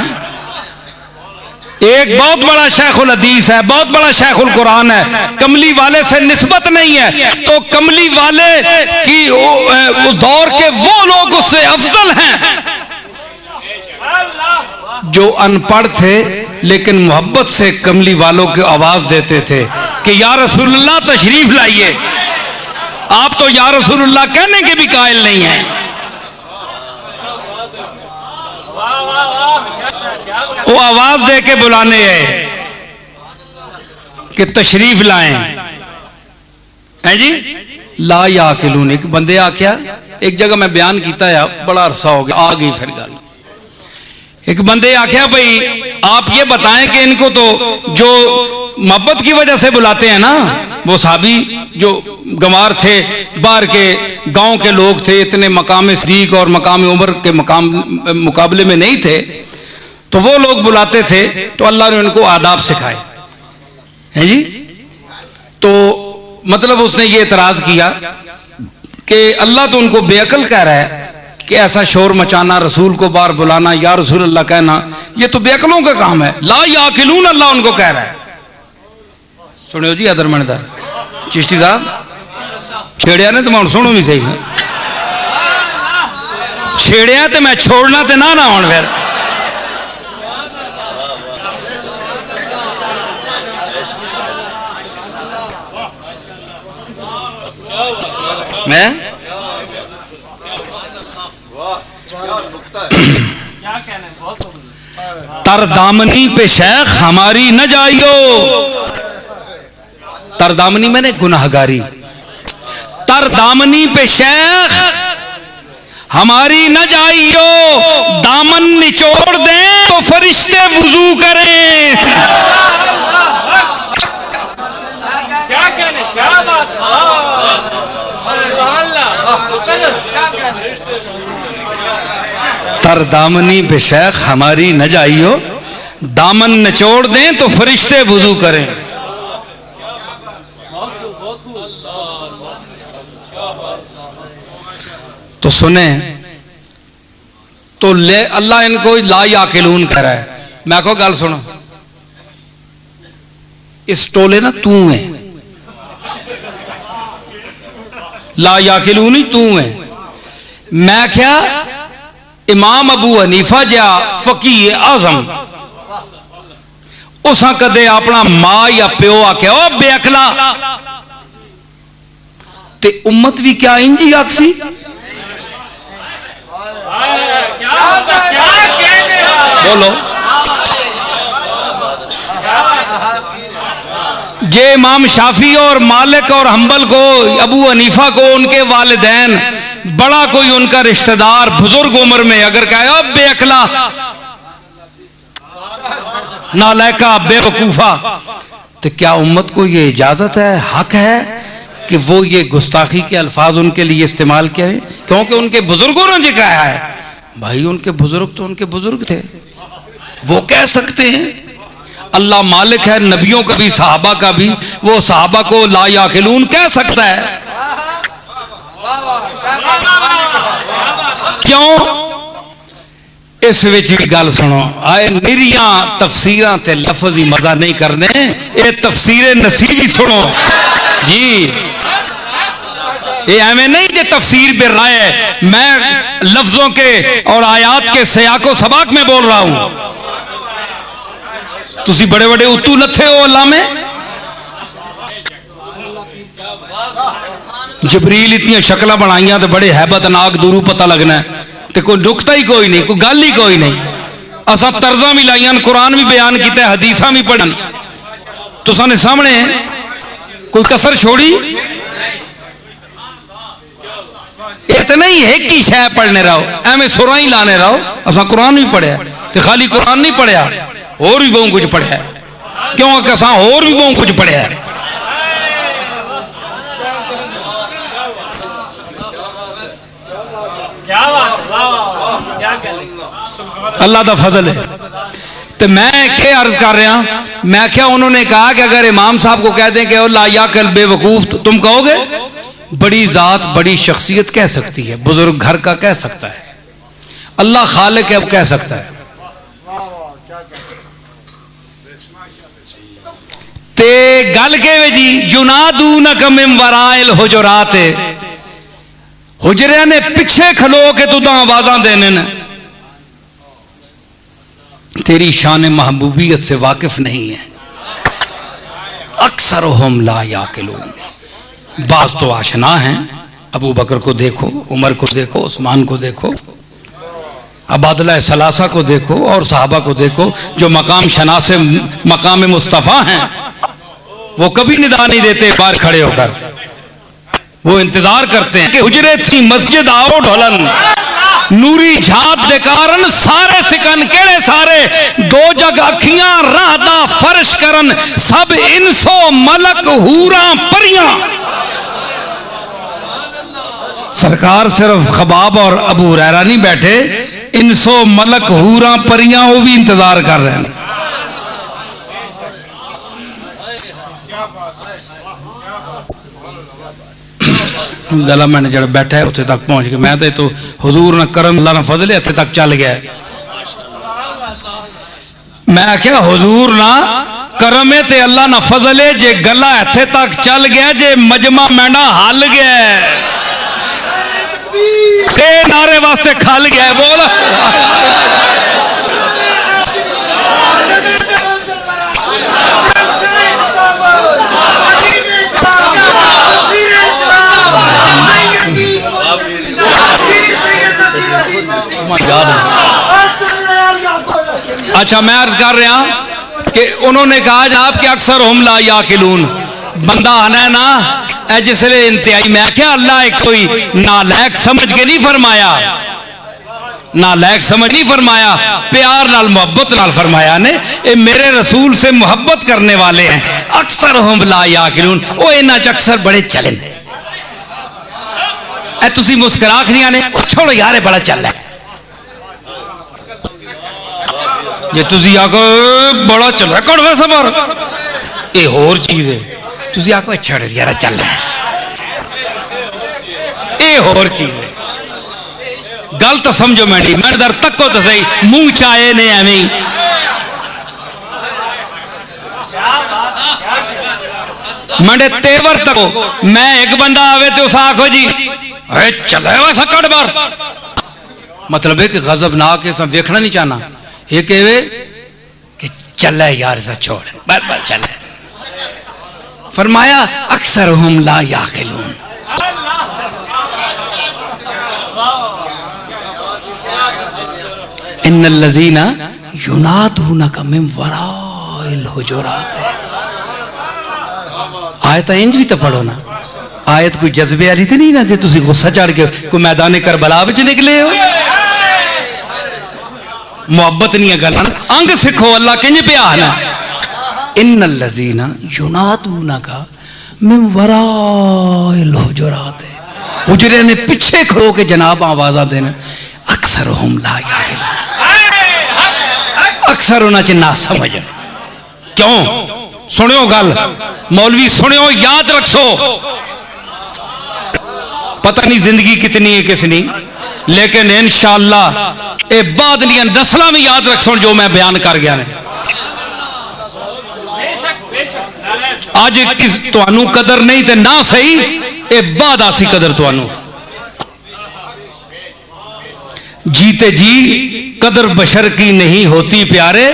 एक बहुत बड़ा शेखुल हदीस है बहुत बड़ा शेखुल कुरान है कमली वाले से निस्बत नहीं है तो कमली वाले की दौर के वो लोग उससे अफजल हैं जो अनपढ़ थे लेकिन मोहब्बत से कमली वालों की आवाज देते थे कि या रसूलुल्लाह तशरीफ लाइए। आप तो या रसूलुल्लाह कहने के भी कायल नहीं हैं। वो आवाज दे के बुलाने है कि तशरीफ लाएं हैं जी ला याकिलून। एक बंदे आख्या एक जगह मैं बयान किया है बड़ा अरसा हो गया आ गई फिर गल। एक बंदे आख्या भाई आप ये बताएं कि इनको तो जो मोहब्बत की वजह से बुलाते हैं ना वो साहबी जो गंवार थे बाहर के गांव के लोग थे इतने मकाम सदीक और मकाम उमर के मुकाबले में नहीं थे तो वो लोग बुलाते थे तो अल्लाह ने उनको आदाब सिखाए हैं जी। तो मतलब उसने ये एतराज किया कि अल्लाह तो उनको बेअकल कह रहा है कि ऐसा शोर मचाना रसूल को बाहर बुलाना या रसूल अल्लाह कहना ये तो बेअकलों का काम है। ला याकिलून अल्लाह उनको कह रहा है। सुनियो जी अदरमणदार चिश्ती साहब छेड़िया ने तो मैं सुनू भी सही ना छेड़िया तो मैं छोड़ना तो ना हूं फिर मैं तरदामनी पे शेख हमारी न जाइयो। तरदामनी मैंने गुनाहगारी तरदामनी पे शेख हमारी न जाइयो दामन निचोड़ दें तो फरिश्ते वुजू करें। क्या कहने क्या बात तरदामनी पे शेख हमारी न जाइयो दामन निचोड़ दें तो फरिश्ते वुजू करें। तो सुने तो ले अल्लाह इनको ला याकिलून कह रहा है मैं को गल सुनो, इस टोले ना तू है, ला याकिलून ही तू है। मैं क्या इमाम अबू हनीफा जा फकीह आजम उसा कदे अपना मां या प्यो आख्या ओ बेअकला, ते उम्मत भी क्या इंजी आखसी। बोलो, जे इमाम शाफी और मालिक और हंबल को, अबू हनीफा को, उनके वालिदैन, बड़ा कोई उनका रिश्तेदार बुजुर्ग उम्र में अगर कहे अब बेअकला, नालायका, बेवकूफा, तो क्या उम्मत को ये इजाजत है, हक है कि वो ये गुस्ताखी के अल्फाज उनके लिए इस्तेमाल किए? क्योंकि उनके बुजुर्गों ने जो कहा है, भाई उनके बुजुर्ग तो उनके बुजुर्ग थे, वो कह सकते हैं। अल्लाह मालिक है नबियों का भी सहाबा का भी, वो सहाबा को ला याकिलून कह सकता है। क्यों? इस विच भी गल सुनो, आए निरिया तफसीरां ते लफ्ज़ ही मजा नहीं करने, ये तफसीरे नसीबी सुनो जी। ये एवं नहीं जे तफसीर पे राय, मैं लफ्जों के और आयात के सयाको सबाक में बोल रहा हूं। तुसी बड़े बड़े उतू लथे हो अल्लाह में, जबरील इतनी शक्ल बनाइया तो बड़े हैबतनाक दूरू पता लगना है, तो कोई नुकता ही कोई नहीं, कोई गल ही कोई नहीं। असा तर्जा भी लाइया, कुरान भी बयान किया, हदीसा भी पढ़न, तुसा ने सामने कोई कसर छोड़ी? ये तो नहीं है कि शह पढ़ने रहो, एवं सुरा ही लाने रहो। असा कुरान भी पढ़िया, तो खाली कुरान नहीं पढ़िया, और भी बहुत कुछ पढ़िया। क्यों? असा और भी बहुत कुछ पढ़िया। अल्लाह का फजल है। तो मैं क्या अर्ज कर रहा, मैं क्या उन्होंने कहा कि अगर इमाम साहब को कह दें कि ला याकिल बेवकूफ, तो तुम कहोगे बड़ी जात बड़ी शख्सियत कह सकती है, बुजुर्ग घर का कह सकता है, अल्लाह खालिक है अब कह सकता है। ते गल के वे जी, युनादूनका मिन वराइल हुजुरात, हुजरिया ने पिछे खलो के तुदा आवाजा देने ने, तेरी शान महबूबियत से वाकिफ नहीं है। अक्सर हम ला याकिलून, बाज तो आशना हैं, अबू बकर को देखो, उमर को देखो, उस्मान को देखो, अबादला सलासा को देखो और सहाबा को देखो जो मकाम शनासे मकाम मुस्तफ़ा हैं, वो कभी निदा नहीं देते बाहर खड़े होकर, वो इंतजार करते हैं कि हुजरे थी मस्जिद आओ ढोलन, नूरी झात दे कारण सारे सिकन केड़े सारे, दो जग अखियां राहदा फर्श करन, सब इंसो मलक हूरा परियां। सरकार सिर्फ खबाब और अबू हुरैरा नहीं बैठे, इंसो मलक हूरा परियां वो भी इंतजार कर रहे हैं। गला मैंने जब बैठा है उत्थे तक पहुंच गया, मैं तो हुजूर ना करम अल्लाह ना फजल इत्थे तक चल गया। मैं क्या हुजूर ना करम है ते अल्लाह ना फजल है, जे गला इत्थे तक चल गया, जे मजमा मैंडा हल गया, ते नारे वास्ते खल गया। बोल अच्छा, मैं अर्ज कर रहा कि उन्होंने कहा जनाब कि अक्सर हम ला याकिलून, बंदा आना है ना जिसले इंतहाई। मैं क्या अल्लाह एक कोई नालायक समझ के नहीं फरमाया, नालायक समझ नहीं फरमाया, प्यार नाल मोहब्बत नाल फरमाया ने, ये मेरे रसूल से मोहब्बत करने वाले हैं। अक्सर हम ला याकिलून, वो इन्हां च अक्सर बड़े चले। तुसी मुस्कुराख नहीं आने, छोड़ो यार ये बड़ा चल है, जे तुसी आखो बड़ा चल रहा कड़वा सबर, ये होर चीज है। तुसी आखो छड़ यार चल रहा है, ये होर चीज है। गल तो समझो मैंने दर तको तो सही, मुंह चाहे ने एवं मंडे तेवर तको मैं एक बंदा आवे तो उस आखो जी चले वैसा कट बार मतलब है कि गजब ना के सब देखना नहीं चाहना ये कहे कि चले यार सा छोड़ बार बार चले फरमाया अक्सर हम ला याकिलून इन्नल लज़ीना युनादूनका मिन वराइल हुजुरात। आयत इंज भी तो पढ़ो ना, आयत कोई जज्बे वाली तो नहीं ना जो तुसी गुस्सा चढ़ के कोई मैदान करबला विच निकले हो। मोहब्बत नहीं है गल अंग सिखो अल्लाह किंज पिया ना इन्नल लज़ीना युनादूनका मिन वराइल हुजुरात। हुजरे ने पीछे खो के जनाब आवाज़ा देना अक्सर हम ला याकिलून अक्सर होना च ना समझ क्यों सुनियो गल मौलवी सुनियो याद रखो पता नहीं जिंदगी कितनी है किसनी लेकिन इंशाअल्लाह ए बाद दियां नस्लां भी याद रखो जो मैं बयान कर गया ने आज किस तुहानू कदर नहीं ते ना सही ए बाद आसी कदर तुहानू जीते जी कदर बशर की नहीं होती प्यारे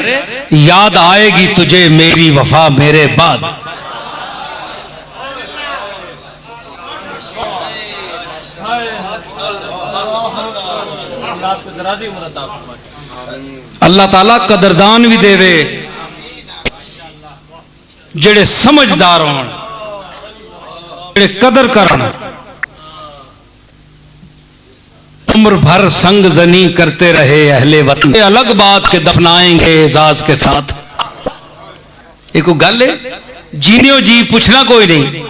याद आएगी तुझे मेरी वफा मेरे बाद। अल्लाह ताला कदरदान भी देवे जेड़े समझदार होन जेड़े कदर करन उम्र भर संग जनी करते रहे अहले वतन अलग बात के दफनाएंगे एजाज के साथ। एक गल है जीनियो जी पूछना कोई नहीं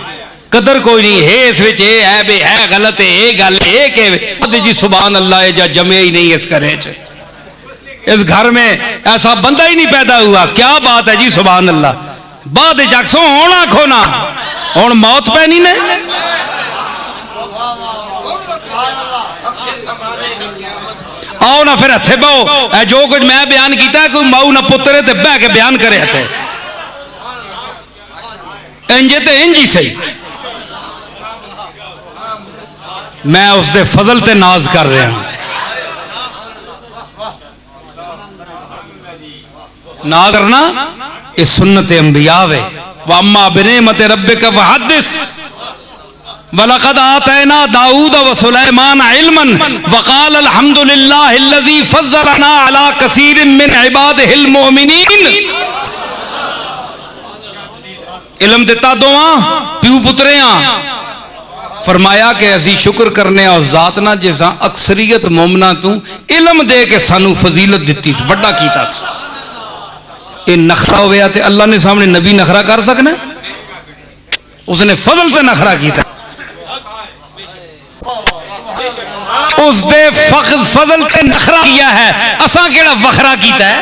कदर कोई नहीं है इस विच है बे है गलत है ये गल है के जी सुभान अल्लाह है जा जमे ही नहीं इस घरे च इस घर में ऐसा बंदा ही नहीं पैदा हुआ क्या बात है जी सुभान अल्लाह बाद जक्सो होना खोना हुण मौत पैनी ने आओ ना फिर हथे बहो जो कुछ मैं बयान किया कोई माऊ ना पुत्रे ते बह के बयान करे हथे इंजे ते इंज ही सही मैं उसके फजल ते नाज कर रहा हूं नाज करना ये सुन्नत अंबिया वे वम्मा बिनेमत रब्बिका फहद्दिस वलक़द आतैना दाऊद व सुलैमान इल्मन वक़ाल अल्हम्दुलिल्लाहिल्लज़ी फ़ज़्ज़लना अला कसीरिन मिन इबादिहिल मोमिनीन। इल्म दिता दोवां प्यू पुत्रेयां फरमाया कि असी शुक्र करने उस जात ना जिसा अक्सरियत मोमना तू इल्म दे के सानू फजीलत दिती वड्डा कीता। ये नखरा हो गया ते अल्लाह ने सामने नबी नखरा कर सकना उसने फजल ते नखरा किया उसने फजल ते नखरा किया है असा केड़ा वखरा किया है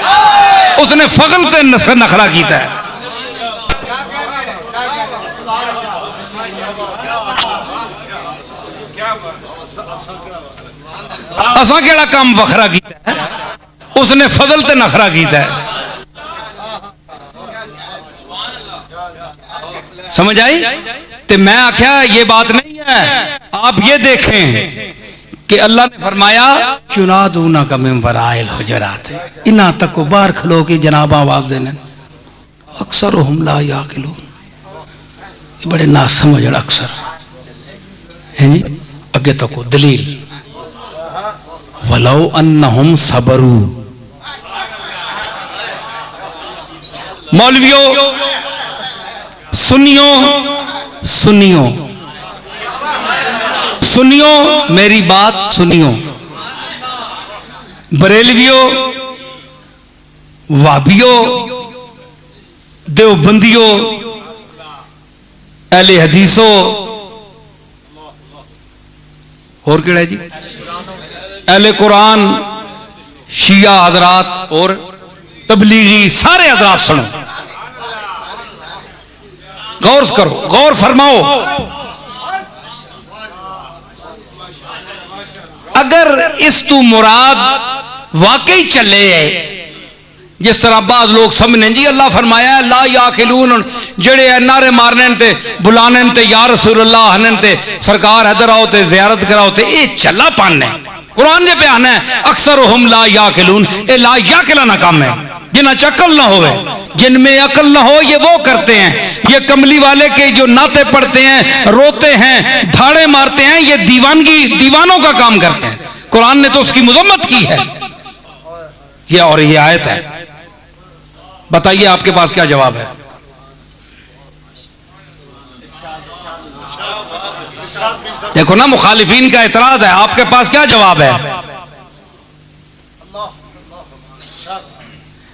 उसने फजल ते नखरा किया है। असा केड़ा काम वखरा किया है उसने फजल ते नखरा किया है। समझ आई ते मैं आख्या ये बात नहीं है आप ये देखें कि अल्लाह ने फरमाया चुनादूना का मिन वराइल हुजुरात इना तक को बाहर खलो के जनाब आवाज देने अक्सर हम ला याकिलून बड़े ना समझ अक्सर है जी। अगे तक को दलील वलौ अन्नहुम सबरू मौलवियों सुनियो सुनियो सुनियो मेरी बात सुनियो बरेलवियों वाबियों देवबंदियों अहले हदीसो और केड़ा जी अहले कुरान शिया हजरात और तबलीगी सारे हजरात सुनो गौर करो गौर फरमाओ। अगर इस तू मुराद वाकई चले है जिस तरह बाद लोग समझने जी अल्लाह फरमाया ला याकिलून जड़े नारे मारने ते बुलाने ते या रसूल अल्लाह हनन ते सरकार इधर आओ ते ज़ियारत कराओ ते ये चला पाने कुरान ने बयान है अक्सर हम ला याकिलून ये ला याकिला ना काम है जिन्हें अकल ना होवे जिनमें अकल ना हो ये वो करते हैं ये कमली वाले के जो नाते पढ़ते हैं रोते हैं धाड़े मारते हैं ये दीवानगी दीवानों का काम करते हैं कुरान ने तो उसकी मजम्मत की है ये और ये आयत है बताइए आपके पास क्या जवाब है देखो ना मुखालिफीन का एतराज है आपके पास क्या जवाब है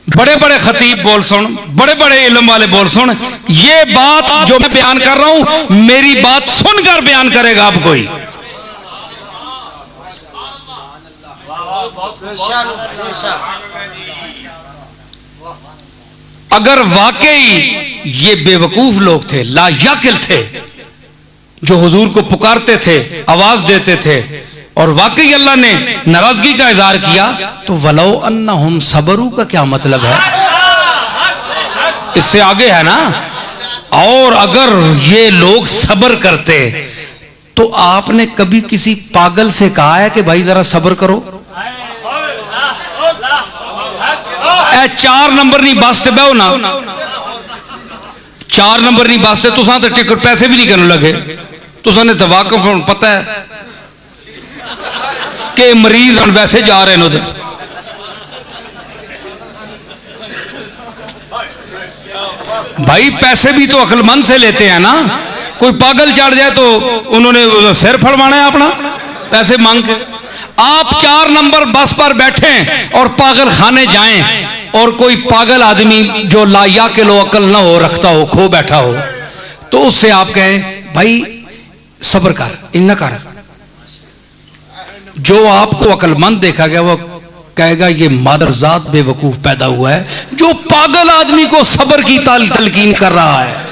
बड़े बड़े खतीब बोल सुन बड़े बड़े इल्म वाले बोल सुन ये बात जो मैं बयान कर रहा हूं मेरी बात सुनकर बयान करेगा अब कोई अगर वाकई ये बेवकूफ लोग थे लायाकिल थे जो हुजूर को पुकारते थे आवाज देते थे और वाकई अल्लाह ने नाराजगी का इजहार किया तो वलो अन्नहुम सबरू का क्या मतलब है इससे आगे है ना और अगर ये लोग सब्र करते तो आपने कभी किसी पागल से कहा है कि भाई जरा सब्र करो 4 नंबर नहीं बस बहो ना 4 नंबर नहीं बस तुसा तो टिकट पैसे भी नहीं करने लगे तुसा ने तो वाकफ पता है कि मरीज हम वैसे जा रहे हैं उधर भाई पैसे भी तो अक्लमंद से लेते हैं ना कोई पागल चढ़ जाए तो उन्होंने सिर फड़वाना है अपना पैसे मांग के आप 4 नंबर बस पर बैठे और पागल खाने जाएं और कोई पागल आदमी जो लायाकिल अकल ना हो रखता हो खो बैठा हो तो उससे आप कहें भाई सब्र कर इन्ना कर जो आपको अकलमंद देखा गया वो कहेगा ये मादरजात बेवकूफ पैदा हुआ है जो पागल आदमी को सब्र की तलकीन कर रहा है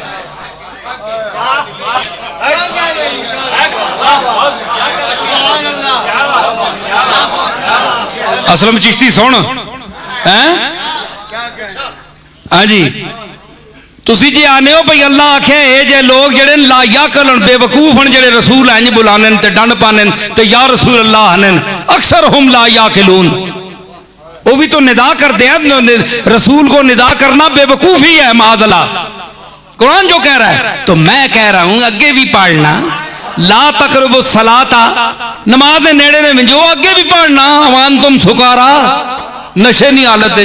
असलम चिश्ती सुन हैं हाँ जी तुसी जी आने हो भाई अल्लाह आखे ये जे लोग जेड़े लायाकिल बेवकूफ हैं जेड़े रसूल इंज बुलाने ते डंड पाने ते या रसूल अल्लाह हनन अक्सर हम लायाकिलून वो भी तो निदा करते हैं रसूल को निदा करना बेवकूफी है माज़अल्लाह कुरान जो कह रहा है तो मैं कह रहा हूं अगे भी पढ़ना ला तकरबु सलाता नमाज दे नेड़े ने जो अगे भी पढ़ना अवान तुम सुकारा नशे नहीं हालत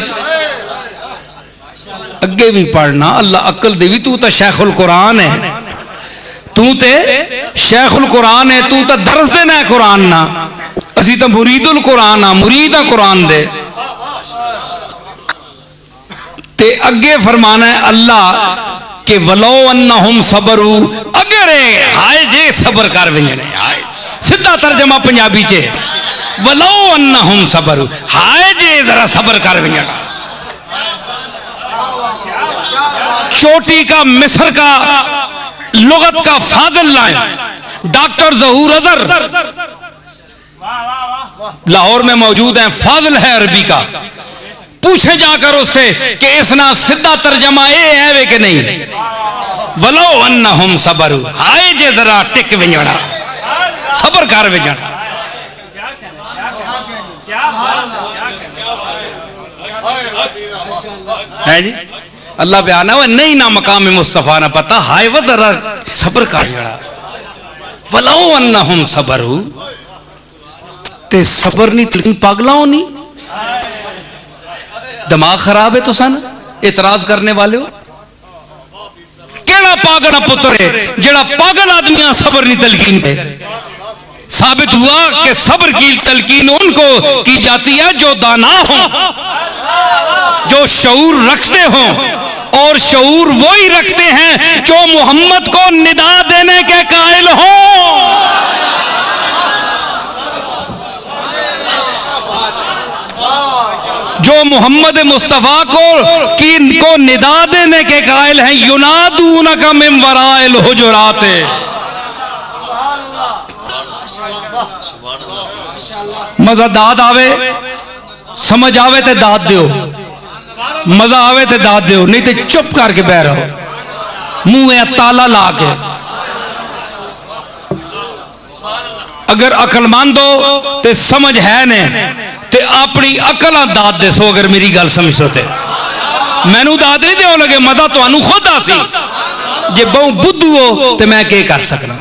अगे भी पढ़ना अल्लाह अकल देवी तू तो शेखुल कुरान है तू ते शेखुल कुरान है तू तो दर्स देना है कुरान ना असी तो मुरीदुल कुरान आ मुरीद आ कुरान दे ते अगे फरमाना है अल्लाह के वलो अन्नहुम सबरू अगर हाय जे सबर कर वंजने हाय सीधा तर्जमा पंजाबी चे वलो अन्नहुम सबरू हाय जे जरा सबर कर वंजना चोटी का मिस्र का लुगत का फाजिल लाए डॉक्टर जहूर अजहर लाहौर में मौजूद है फाजिल है अरबी का पूछे जाकर उससे कि इसना सीधा तर्जमा ये है वे कि नहीं वलो अन्नहुम सबरू हाय जे जरा टिक विंजड़ा सबर कर विंजड़ा है जी अल्लाह पे आना नहीं ना मकाम मुस्तफा ना पता हाय वो जरा सबर कर जड़ा वलो अन्नहुम सबरू ते सबर नहीं तलकीन पागलाओ नहीं दिमाग खराब है तो सन इतराज करने वाले हो केड़ा पागल पुत्र है जेड़ा पागल आदमी सबर नहीं तलकीन पे साबित हुआ कि सब्र की तलकीन उनको की जाती है जो दाना हो जो शऊर रखते हो और शऊर वो ही रखते हैं जो मोहम्मद को निदा देने के कायल हो जो मोहम्मद मुस्तफा को निदा देने के कायल हैं युनादूनका मिन वराइल हुजुरात मजा दाद आवे समझ आवे ते दाद दियो मजा आवे तो दाद दो, नहीं तो चुप करके बह रहो, मुंह ताला ला के। अगर अकलमंद हो तो समझ है ने ते अपनी अकल दाद दसो। अगर मेरी गल समझो तो मैनू दाद नहीं दो लगे, मजा तो खुद आसी। जे बहु बुद्धू हो तो मैं क्या कर सकना।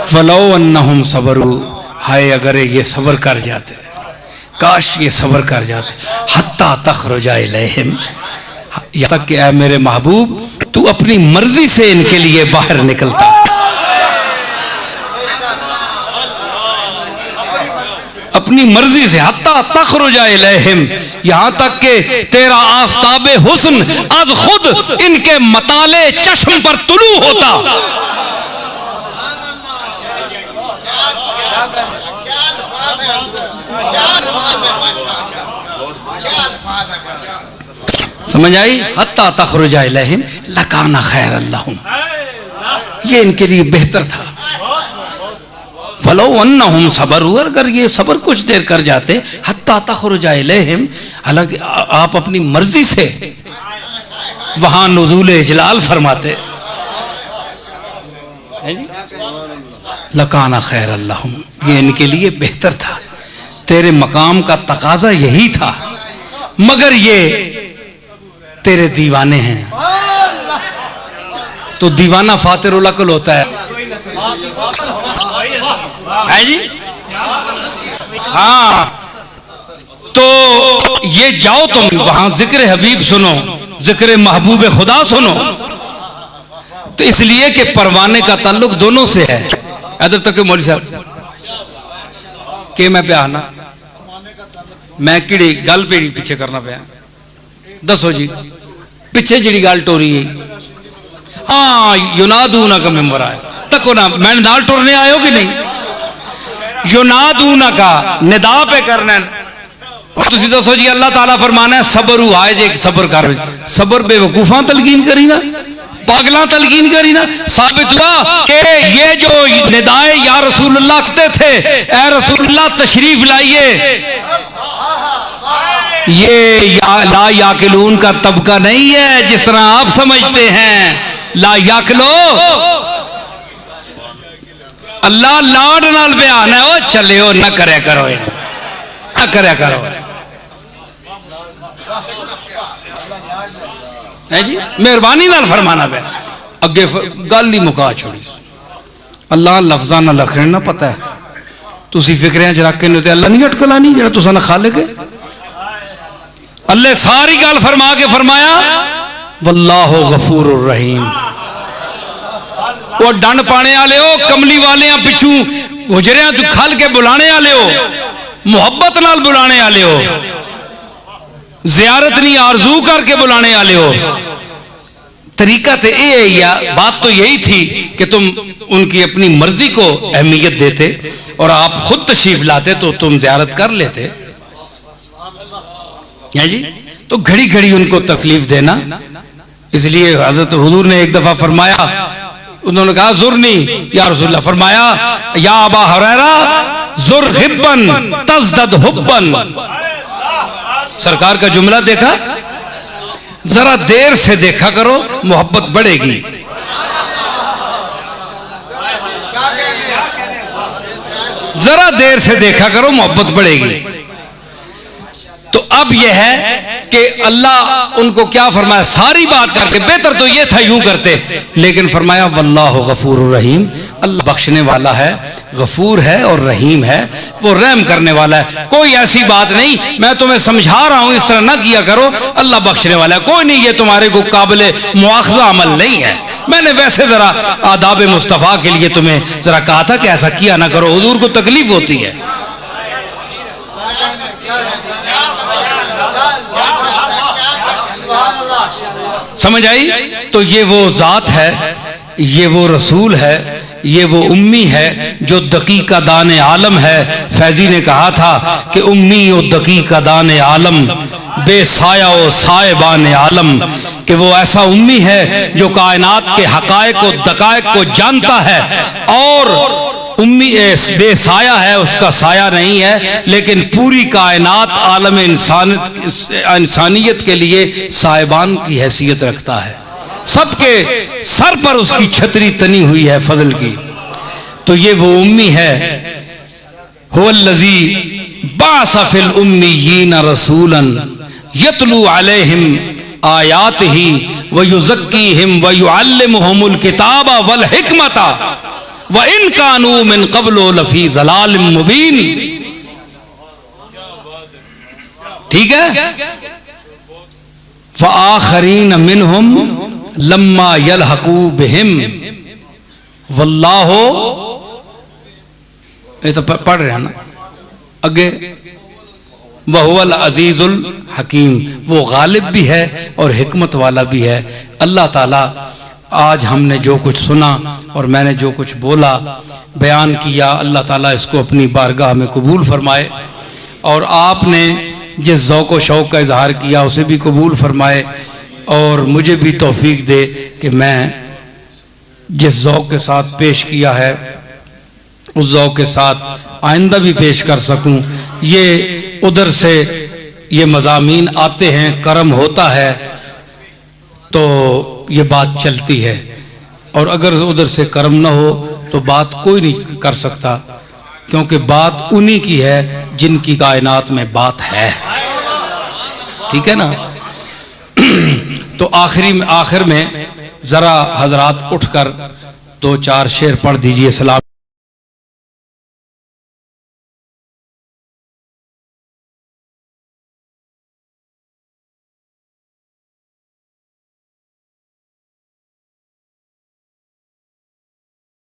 फलो अन्नहुम सबरू, हाय अगर ये सब्र कर जाते, काश ये सब्र कर जाते। हत्ता तखरुजा इलैहिम, यहाँ तक कि ऐ मेरे महबूब तू अपनी मर्जी से इनके लिए बाहर निकलता। अपनी मर्जी से, हत्ता तखरुजा इलैहिम, यहाँ तक के तेरा आफताबे हुस्न आज खुद इनके मताले चश्म पर तुलू होता। समझ आई? हत्ता तखरुजा इलैहिम लकाना खैर अल्लाहुम, ये इनके लिए बेहतर था। फलो अन्नहुम सबरू, अगर ये सब्र कुछ देर कर जाते, हत्ता तखरुजा इलैहिम, हालांकि आप अपनी मर्जी से वहां नुज़ूल इजलाल फरमाते, लकाना खैर अल्लाहुम, ये इनके लिए बेहतर था। तेरे मकाम का तकाजा यही था, मगर ये तेरे दीवाने हैं। तो दीवाना फातिरुल अक्ल होता है जी। हाँ, तो ये जाओ तुम वहां जिक्र हबीब सुनो, जिक्र महबूब खुदा सुनो। तो इसलिए कि परवाने का ताल्लुक दोनों से है। इधर तक मौलवी साहब के मैं पे आना, मैं किड़ी गल पे पीछे करना पाया, दसो जी पिछे जी गल टोरी है। हाँ, युनादूना का मेंबर आया तको ना, मैं नाल टुरने आयो कि नहीं? युनादूना का निदा पे करना। और तुसी दसो जी अल्लाह ताला फरमाना है सब्र आए जे सब्र कर। सब्र बेवकूफा तलकीन करी ना, पागला तलकीन करी ना। साबित हुआ कि ये जो निदाए या रसूलुल्लाह कहते थे, ए रसूलुल्लाह तशरीफ लाइए, ये ला याकिलून का तबका नहीं है जिस तरह आप समझते हैं। ला याकिलो, अल्लाह लाड नाल बयान है, ओ चलियो ना करया करो, ना करया करो है जी, मेहरबानी नाल फरमाना पे। अगे गल ही मुका छोड़ी। अल्लाह लफ्जा ना लखने ना पता है, तुसी फिक्रियां च रख के अल्लाह नहीं अटकलानी जो तुसा ना खालिक है। अल्लाह सारी गल फरमा के फरमाया वल्लाहु गफूरुर रहीम। वो डंड पाने वाले हो, कमली वाले पिछू हुजरिया तू खल के बुलाने वाले हो, मुहब्बत नाल बुलाने वाले हो, जियारत नहीं आरजू करके बुलाने वाले हो। तरीका तो ये है या बात तो यही थी कि तुम उनकी अपनी मर्जी को अहमियत देते और आप खुद तशरीफ लाते तो तुम जियारत कर लेते है जी। तो घड़ी घड़ी उनको तकलीफ देना, इसलिए हजरत हुजूर ने एक दफा फरमाया, उन्होंने कहा जुर्नी या रसूलल्लाह, फरमाया या अबा हुरैरा जुर हिब्बन तज़दद हुब्बन। सरकार का जुमला देखा, जरा देर से देखा करो मोहब्बत बढ़ेगी। जरा देर से देखा करो मोहब्बत बढ़ेगी। तो अब यह है कि अल्लाह उनको क्या फरमाया, सारी बात करके बेहतर तो यह था यूं करते, लेकिन फरमाया वल्लाहु गफूरुर रहीम, अल्लाह बख्शने वाला है, गफूर है और रहीम है, वो रहम करने वाला है। कोई ऐसी बात नहीं, मैं तुम्हें समझा रहा हूं इस तरह ना किया करो, अल्लाह बख्शने वाला है, कोई नहीं ये तुम्हारे को काबिले मुआखजा अमल नहीं है। मैंने वैसे जरा आदाब मुस्तफ़ा के लिए तुम्हें जरा कहा था कि ऐसा किया ना करो, हुजूर को तकलीफ होती है। समझ आई? तो ये वो जात है, ये वो रसूल है, ये वो उम्मी है जो दकीका दाने आलम है। फैजी ने कहा था कि उम्मी ओ दकीका दाने आलम बेसाया ओ साहिबान आलम, कि वो ऐसा उम्मी है जो कायनात के हकायक को दकायक को जानता है और उम्मी बेसाया है, उसका साया नहीं है, लेकिन पूरी कायनात आलम इंसानियत के लिए साहिबान की हैसियत रखता है। सबके सर पर उसकी छतरी तनी हुई है फजल की। तो ये वो उम्मी है। हुवल्लज़ी बाअस फिल उम्मिय्यीन रसूलन यतलू अलैहिम आयातिही व युज़क्कीहिम व युअल्लिमुहुमुल किताबा वल हिकमता व इन कानू मिन क़ब्लु लफ़ी ज़लालिम मुबीन। ठीक है। व आखरीन मिनहुम लम्मा यलहक़ू बिहिम वल्लाहु, ये तो पढ़ रहे हैं ना आगे, वहुवल अजीजुल हकीम, वो गालिब भी है और हिकमत वाला भी है। अल्लाह ताला आज हमने जो कुछ सुना और मैंने जो कुछ बोला बयान किया, अल्लाह ताला इसको अपनी बारगाह में कबूल फरमाए, और आपने जिस ज़ौक़ व शौक़ का इजहार किया उसे भी कबूल फरमाए, और मुझे भी तौफीक दे कि मैं जिस ज़ौक़ के साथ पेश किया है उस ज़ौक़ के साथ आइंदा भी पेश कर सकूं। ये उधर से ये मज़ामीन आते हैं, करम होता है तो ये बात चलती है, और अगर उधर से करम ना हो तो बात कोई नहीं कर सकता, क्योंकि बात उन्हीं की है जिनकी कायनात में बात है। ठीक है ना। तो आखिर में ज़रा हजरात उठकर 2-4 शेर पढ़ दीजिए। सलाम।